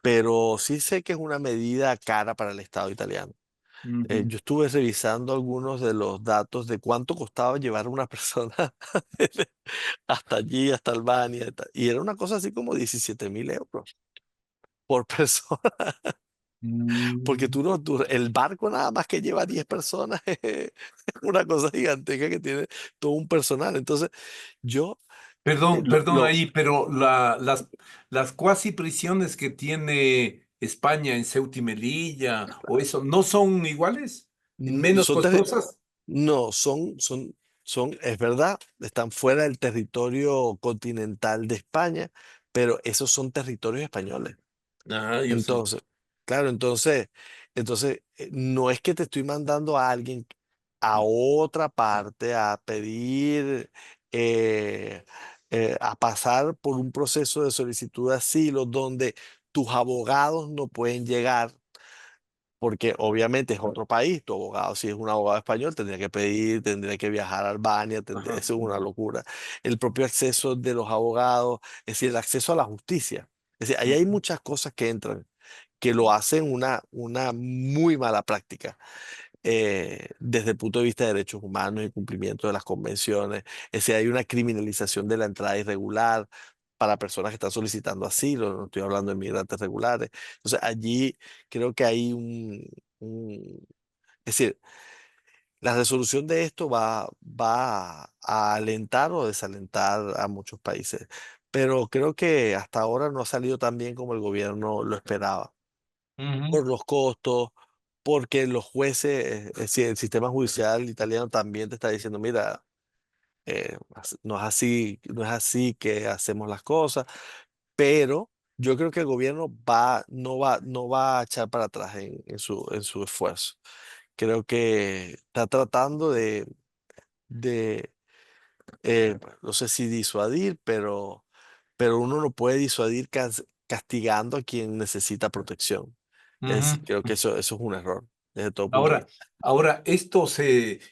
pero sí sé que es una medida cara para el Estado italiano. Ujú. Yo estuve revisando algunos de los datos de cuánto costaba llevar a una persona hasta allí, hasta Albania, y era una cosa así como 17.000 euros por persona. Porque Mm. el barco nada más que lleva 10 personas es una cosa gigantesca que tiene todo un personal. Entonces, yo Perdón, lo, perdón ahí, pero las cuasi prisiones que tiene España en Ceuta y Melilla o eso, ¿no son iguales? ¿Menos son terri- costosas? no, es verdad, están fuera del territorio continental de España, pero esos son territorios españoles. Ah, yo sé. Entonces, claro, no es que te estoy mandando a alguien a otra parte a pedir, eh, a pasar por un proceso de solicitud de asilo donde tus abogados no pueden llegar, porque obviamente es otro país. Tu abogado, si es un abogado español, tendría que pedir, tendría que viajar a Albania, Ajá. eso es una locura. El propio acceso de los abogados, es decir, el acceso a la justicia. Es decir, ahí hay muchas cosas que entran que lo hacen una muy mala práctica desde el punto de vista de derechos humanos y cumplimiento de las convenciones. Es decir, hay una criminalización de la entrada irregular para personas que están solicitando asilo, no estoy hablando de migrantes regulares. Entonces, allí creo que hay es decir, la resolución de esto va a alentar o desalentar a muchos países, pero creo que hasta ahora no ha salido tan bien como el gobierno lo esperaba Ujú. por los costos, porque los jueces, es decir, el sistema judicial italiano también te está diciendo, mira, no es así, no es así que hacemos las cosas, pero yo creo que el gobierno no va a echar para atrás en su esfuerzo. Creo que está tratando de no sé si disuadir, pero uno no puede disuadir castigando a quien necesita protección. Es decir, Ujú. creo que eso es un error desde todo punto de Ahora, vista.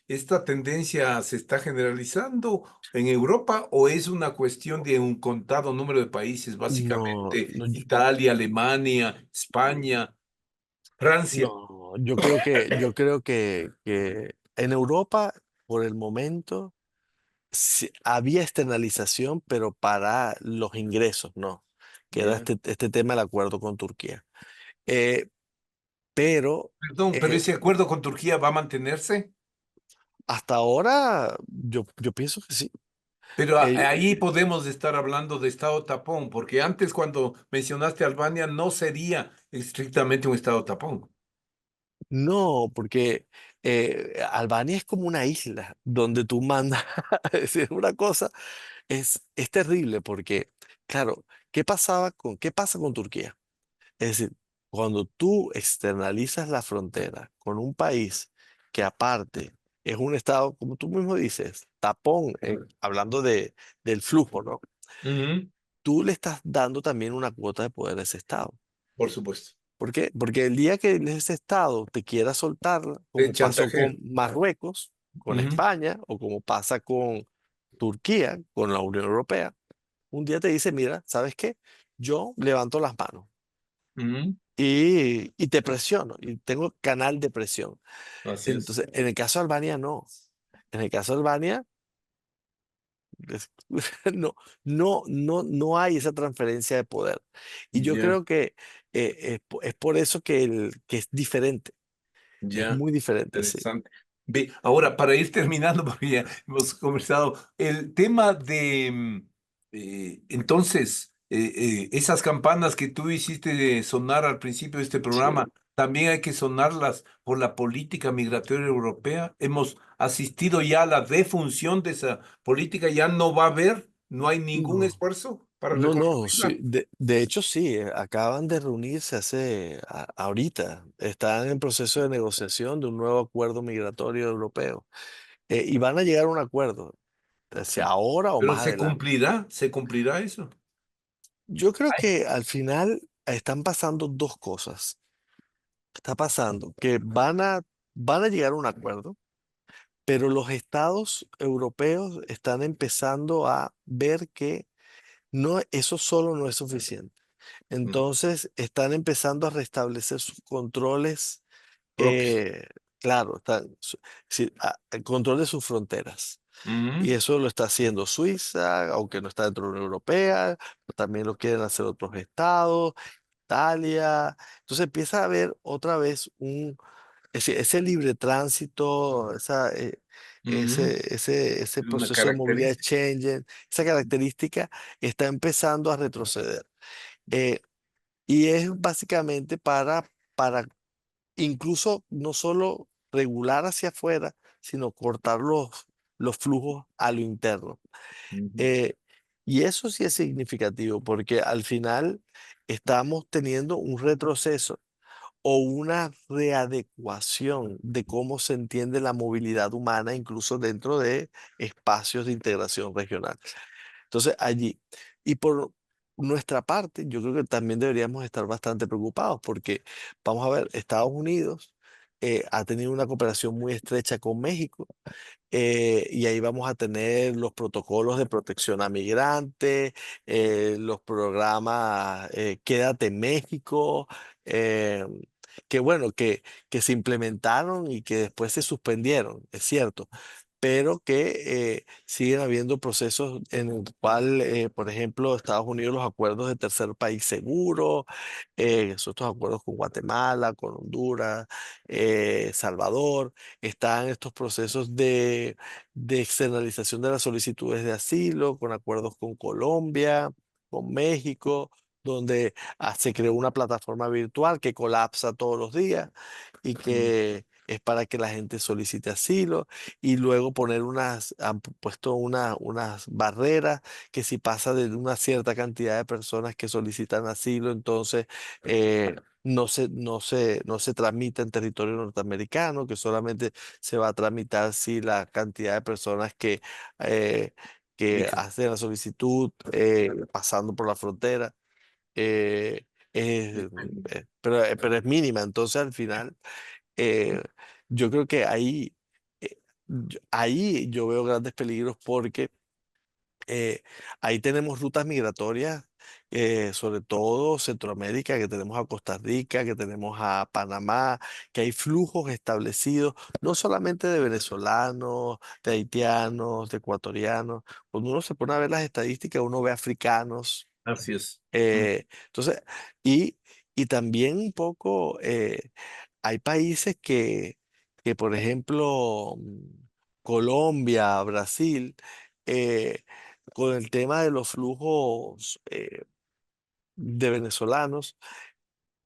esta tendencia se está generalizando en Europa o es una cuestión de un contado número de países, No, básicamente no, Italia, Alemania, España, Francia? no, yo creo que en Europa, por el momento, sí, había externalización, pero para los ingresos, ¿no? Que era Ya. este tema del acuerdo con Turquía. Eh, pero Perdón, pero eh, ese acuerdo con Turquía va a mantenerse. hasta ahora yo pienso que sí. Pero Eh, ahí podemos estar hablando de estado tapón, porque antes cuando mencionaste Albania no sería estrictamente un estado tapón. no, porque Albania es como una isla donde tú mandas, es decir, una cosa, es terrible porque, claro, qué pasa con Turquía? Es decir, cuando tú externalizas la frontera con un país que aparte es un estado, como tú mismo dices, tapón, hablando del flujo, ¿no? Ujú. Tú le estás dando también una cuota de poder a ese estado. Por supuesto. ¿Por qué? Porque el día que ese estado te quiera soltar, De como pasó chantaje. con Marruecos, con Ujú. España o como pasa con Turquía con la Unión Europea, un día te dice, mira, ¿sabes qué? Yo levanto las manos Ujú. y te presiono y tengo canal de presión. Así es. Entonces, en el caso de Albania, no. En el caso de Albania, es- no, no hay esa transferencia de poder. Y yo Ya, creo que es por eso que, que es diferente, es ya. muy diferente, sí. Interesante. Ve, ahora, para ir terminando, porque ya hemos conversado, el tema de, entonces, esas campanas que tú hiciste sonar al principio de este Sí. programa, también hay que sonarlas por la política migratoria europea. Hemos asistido ya a la defunción de esa política, ya no va a haber, no hay ningún No, esfuerzo para no, sí, reconstruirla. de hecho sí, acaban de reunirse ahorita, están en proceso de negociación de un nuevo acuerdo migratorio europeo y van a llegar a un acuerdo, sea ahora o Pero más adelante. se cumplirá eso. Yo creo Ay. que al final están pasando dos cosas. Está pasando que van a llegar a un acuerdo, pero los estados europeos están empezando a ver que no, eso solo no es suficiente. Mm, Entonces están empezando a restablecer sus controles, propios. claro, sí, el control de sus fronteras. Y Ujú, eso lo está haciendo Suiza, aunque no está dentro de la Unión Europea, también lo quieren hacer otros estados, Italia. Entonces empieza a haber otra vez ese libre tránsito, ujú. ese Es una proceso de movilidad de característica. Schengen, esa característica está empezando a retroceder. Eh, y es básicamente para incluso no solo regular hacia afuera, sino cortar los flujos a lo interno. Ujú. Eh, y eso sí es significativo porque al final estamos teniendo un retroceso o una readecuación de cómo se entiende la movilidad humana, incluso dentro de espacios de integración regional. Entonces, allí, y por nuestra parte, yo creo que también deberíamos estar bastante preocupados porque, vamos a ver, Estados Unidos ha tenido una cooperación muy estrecha con México y ahí vamos a tener los protocolos de protección a migrantes, los programas Quédate en México, eh, que bueno, que se implementaron y que después se suspendieron, es cierto, pero que siguen habiendo procesos en el cual, por ejemplo, Estados Unidos, los acuerdos de tercer país seguro, estos acuerdos con Guatemala, con Honduras, Salvador, están estos procesos de externalización de las solicitudes de asilo, con acuerdos con Colombia, con México, donde se creó una plataforma virtual que colapsa todos los días y Mm. que es para que la gente solicite asilo y luego poner han puesto unas barreras que si pasa de una cierta cantidad de personas que solicitan asilo, entonces no se tramita en territorio norteamericano, que solamente se va a tramitar si la cantidad de personas eh, que Explica. hacen la solicitud pasando por la frontera. eh, pero es mínima, entonces al final eh, yo creo que eh, ahí yo veo grandes peligros porque eh, ahí tenemos rutas migratorias, sobre todo Centroamérica, que tenemos a Costa Rica, que tenemos a Panamá, que hay flujos establecidos, no solamente de venezolanos, de haitianos, de ecuatorianos. Cuando uno se pone a ver las estadísticas, uno ve africanos. Así es. Mm, Entonces, y, y también un poco, hay países por ejemplo, Colombia, Brasil, eh, con el tema de los flujos de venezolanos,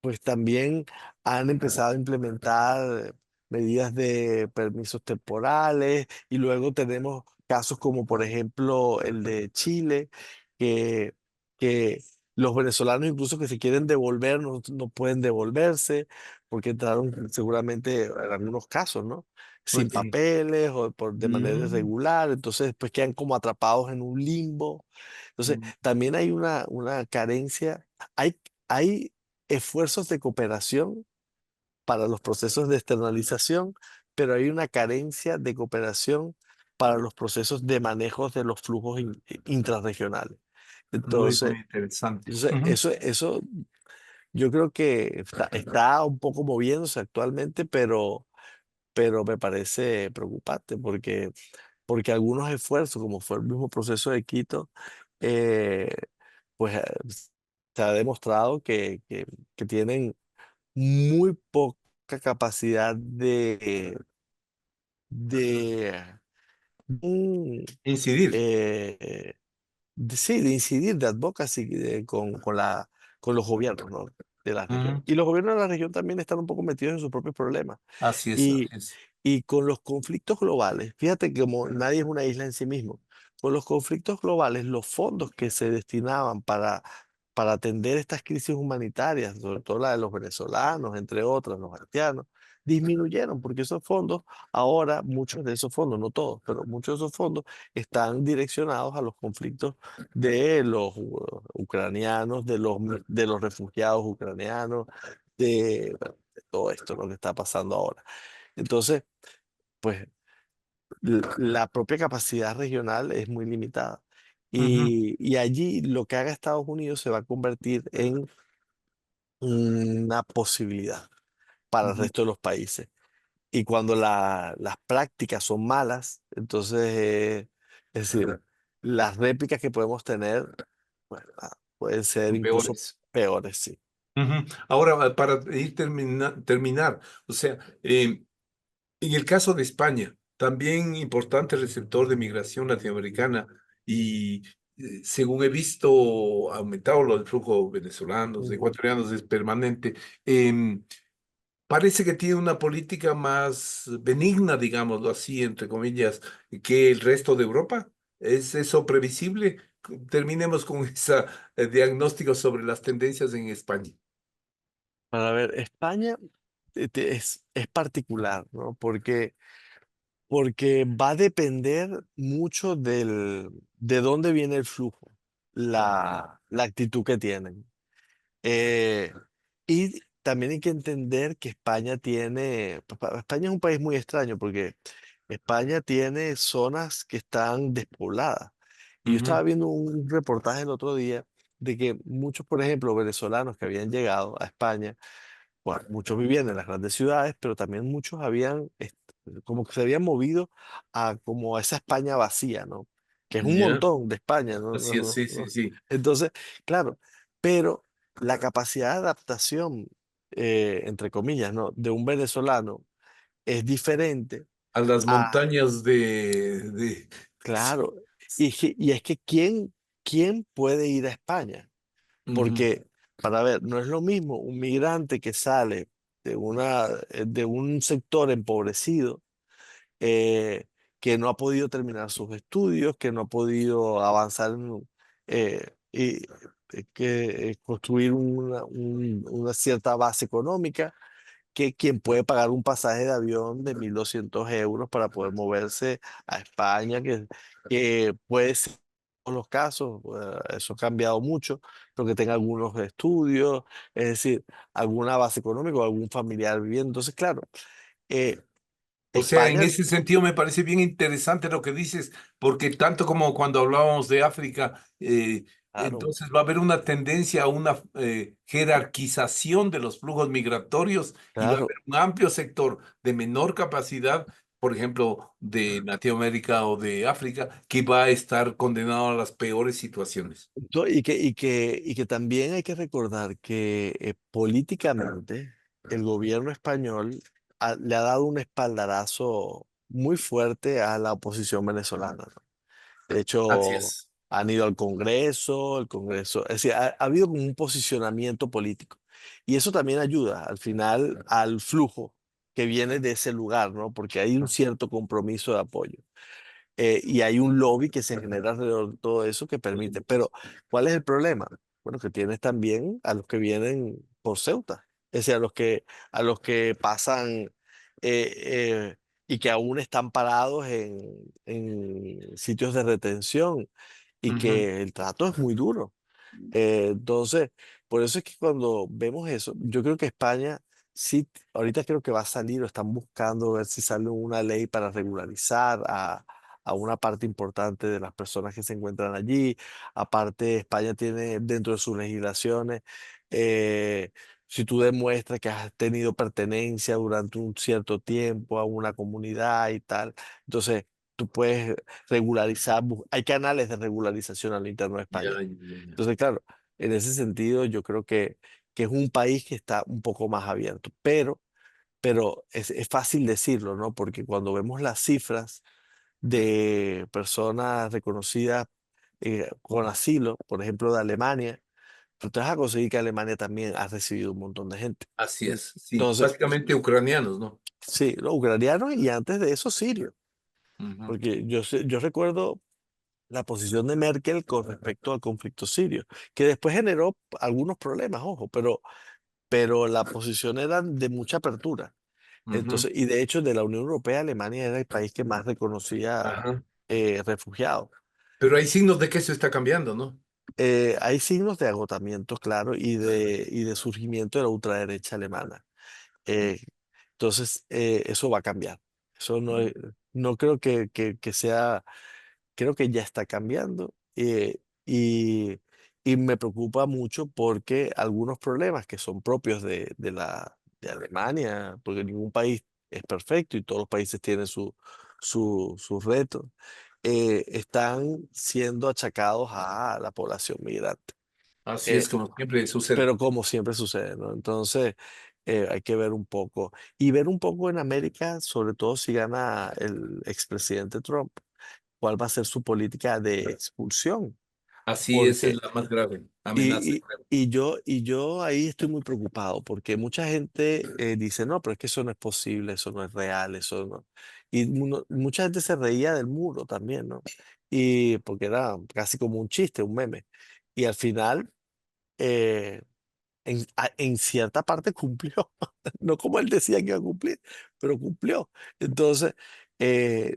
pues también han empezado a implementar medidas de permisos temporales y luego tenemos casos como por ejemplo el de Chile, que, que los venezolanos incluso que se quieren devolver no pueden devolverse porque entraron seguramente en algunos casos, ¿no? pues Sin sí. papeles o de manera Mm, irregular, entonces después quedan como atrapados en un limbo. Entonces, mm, también hay una carencia, hay esfuerzos de cooperación para los procesos de externalización, pero hay una carencia de cooperación para los procesos de manejo de los flujos intrarregionales. Muy, Entonces, muy interesante. entonces, Ujú. eso yo creo que está un poco moviéndose actualmente, pero me parece preocupante porque algunos esfuerzos, como fue el mismo proceso de Quito, eh, pues se ha demostrado que tienen muy poca capacidad de, mm, Incidir. eh, sí, de incidir, de advocacy con los gobiernos, ¿no? De la región. Ujú. Y los gobiernos de la región también están un poco metidos en sus propios problemas. Así es, Y, así es. y con los conflictos globales, fíjate que como nadie es una isla en sí mismo, con los conflictos globales, los fondos que se destinaban para atender estas crisis humanitarias, sobre todo la de los venezolanos, entre otras, los haitianos, disminuyeron, porque esos fondos, ahora muchos de esos fondos, no todos, pero muchos de esos fondos están direccionados a los conflictos de los ucranianos, de los refugiados ucranianos, bueno, de todo esto, lo que está pasando ahora. Entonces, pues la propia capacidad regional es muy limitada. Ujú, Y allí lo que haga Estados Unidos se va a convertir en una posibilidad para el ujú. resto de los países. Y cuando las prácticas son malas, entonces, es decir, las réplicas que podemos tener, bueno, pueden ser Son incluso peores. peores, sí. Ujú. Ahora, para ir terminar, o sea, en el caso de España, también importante receptor de migración latinoamericana y según he visto, ha aumentado lo del flujo venezolanos, Ujú. ecuatorianos, es permanente. Em, Parece que tiene una política más benigna, digámoslo así, entre comillas, que el resto de Europa. ¿Es eso previsible? Terminemos con ese diagnóstico sobre las tendencias en España. Para ver, España es particular, ¿no? Porque va a depender mucho de dónde viene el flujo, la actitud que tienen. Eh, y también hay que entender que España tiene, España es un país muy extraño porque España tiene zonas que están despobladas. Y yo Ujú. estaba viendo un reportaje el otro día de que muchos, por ejemplo, venezolanos que habían llegado a España, bueno, muchos vivían en las grandes ciudades, pero también muchos habían, como que se habían movido a como a esa España vacía, ¿no? Que es un Ya, montón de España, ¿no? así es, sí, sí, sí. Entonces, claro, pero la capacidad de adaptación, entre comillas, ¿no? De un venezolano es diferente A las a, montañas sí. claro, y es que ¿quién puede ir a España? Ujú, Porque, para ver, no es lo mismo un migrante que sale de un sector empobrecido, eh, que no ha podido terminar sus estudios, que no ha podido avanzar y construir una cierta base económica, que quien puede pagar un pasaje de avión de 1.200 euros para poder moverse a España, que puede ser en los casos, eso ha cambiado mucho, pero que tenga algunos estudios, es decir, alguna base económica o algún familiar viviendo. Entonces, claro, eh, O sea, en España, ese sentido me parece bien interesante lo que dices, porque tanto como cuando hablábamos de África, claro, entonces va a haber una tendencia a una jerarquización de los flujos migratorios y va a haber claro. un amplio sector de menor capacidad, por ejemplo, de Latinoamérica o de África, que va a estar condenado a las peores situaciones. Y que también hay que recordar que políticamente el gobierno español le ha dado un espaldarazo muy fuerte a la oposición venezolana, ¿no? De Así hecho, es. han ido al Congreso, es decir, ha habido como un posicionamiento político. Y eso también ayuda al final al flujo que viene de ese lugar, ¿no? Porque hay un cierto compromiso de apoyo, y hay un lobby que se genera alrededor de todo eso que permite. Pero, ¿cuál es el problema? Bueno, que tienes también a los que vienen por Ceuta, es decir, a los que pasan, eh, y que aún están parados en sitios de retención y Ujú. que el trato es muy duro. Entonces, por eso es que cuando vemos eso, yo creo que España sí, ahorita creo que va a salir o están buscando ver si sale una ley para regularizar a una parte importante de las personas que se encuentran allí. Aparte, España tiene dentro de sus legislaciones, eh, si tú demuestras que has tenido pertenencia durante un cierto tiempo a una comunidad y tal, entonces tú puedes regularizar, hay canales de regularización a lo interno de Ya, España. ya, ya, ya. Entonces, claro, en ese sentido yo creo que es un país que está un poco más abierto, pero es fácil decirlo, ¿no? Porque cuando vemos las cifras de personas reconocidas con asilo, por ejemplo, de Alemania, tú te vas a conseguir que Alemania también ha recibido un montón de gente. Así es, sí. Entonces, Básicamente ucranianos, ¿no? sí, los ucranianos y antes de eso sirios, Ujú, porque yo recuerdo la posición de Merkel con respecto al conflicto sirio, que después generó algunos problemas, ojo, pero la posición era de mucha apertura. ujú. Entonces, y de hecho, de la Unión Europea, Alemania era el país que más reconocía Ajá. refugiados. Pero hay signos de que eso está cambiando, ¿no? Hay signos de agotamiento, claro, y de surgimiento de la ultraderecha alemana. Eh, entonces, eso va a cambiar. Eso no, no creo que sea, creo que ya está cambiando. Y, y me preocupa mucho porque algunos problemas que son propios de Alemania, porque ningún país es perfecto y todos los países tienen sus retos, están siendo achacados a la población migrante. Así Eh, es como siempre sucede. pero como siempre sucede, ¿no? Entonces, hay que ver un poco. Y ver un poco en América, sobre todo si gana el expresidente Trump, cuál va a ser su política de expulsión. Así es Porque, la más grave amenaza. y, y, y yo ahí estoy muy preocupado, porque mucha gente dice, no, pero es que eso no es posible, eso no es real, eso no. Y mucha gente se reía del muro también, ¿no? Y porque era casi como un chiste, un meme. Y al final... eh, en cierta parte cumplió, no como él decía que iba a cumplir, pero cumplió. Entonces,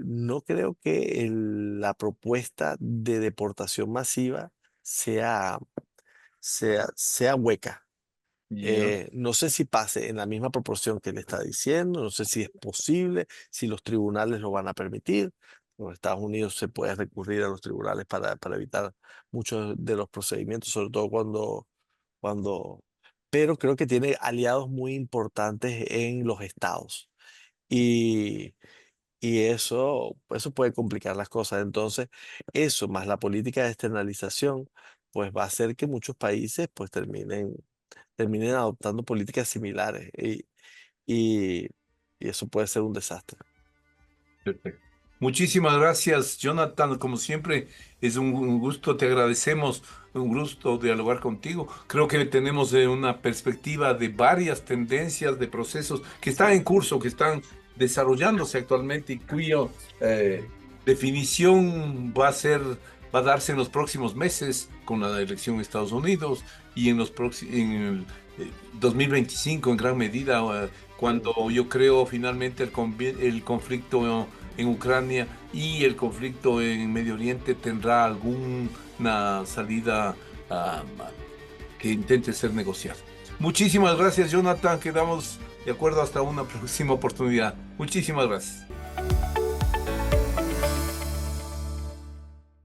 no creo que la propuesta de deportación masiva sea, sea hueca. Ya, No sé si pase en la misma proporción que él está diciendo, no sé si es posible, si los tribunales lo van a permitir. En los Estados Unidos se puede recurrir a los tribunales para evitar muchos de los procedimientos, sobre todo cuando, pero creo que tiene aliados muy importantes en los estados. Y, y eso puede complicar las cosas. Entonces, eso más la política de externalización, pues va a hacer que muchos países pues terminen adoptando políticas similares y, y eso puede ser un desastre. perfecto. Muchísimas gracias, Jonathan. Como siempre, es un gusto, te agradecemos, un gusto dialogar contigo. Creo que tenemos una perspectiva de varias tendencias, de procesos que están en curso, que están desarrollándose actualmente y cuya definición va a darse en los próximos meses con la elección en Estados Unidos y en el 2025 en gran medida, Mm. cuando yo creo finalmente el conflicto en Ucrania y el conflicto en Medio Oriente tendrá alguna salida ah, que intente ser negociada. Muchísimas gracias, Jonathan. Quedamos de acuerdo hasta una próxima oportunidad. Muchísimas gracias.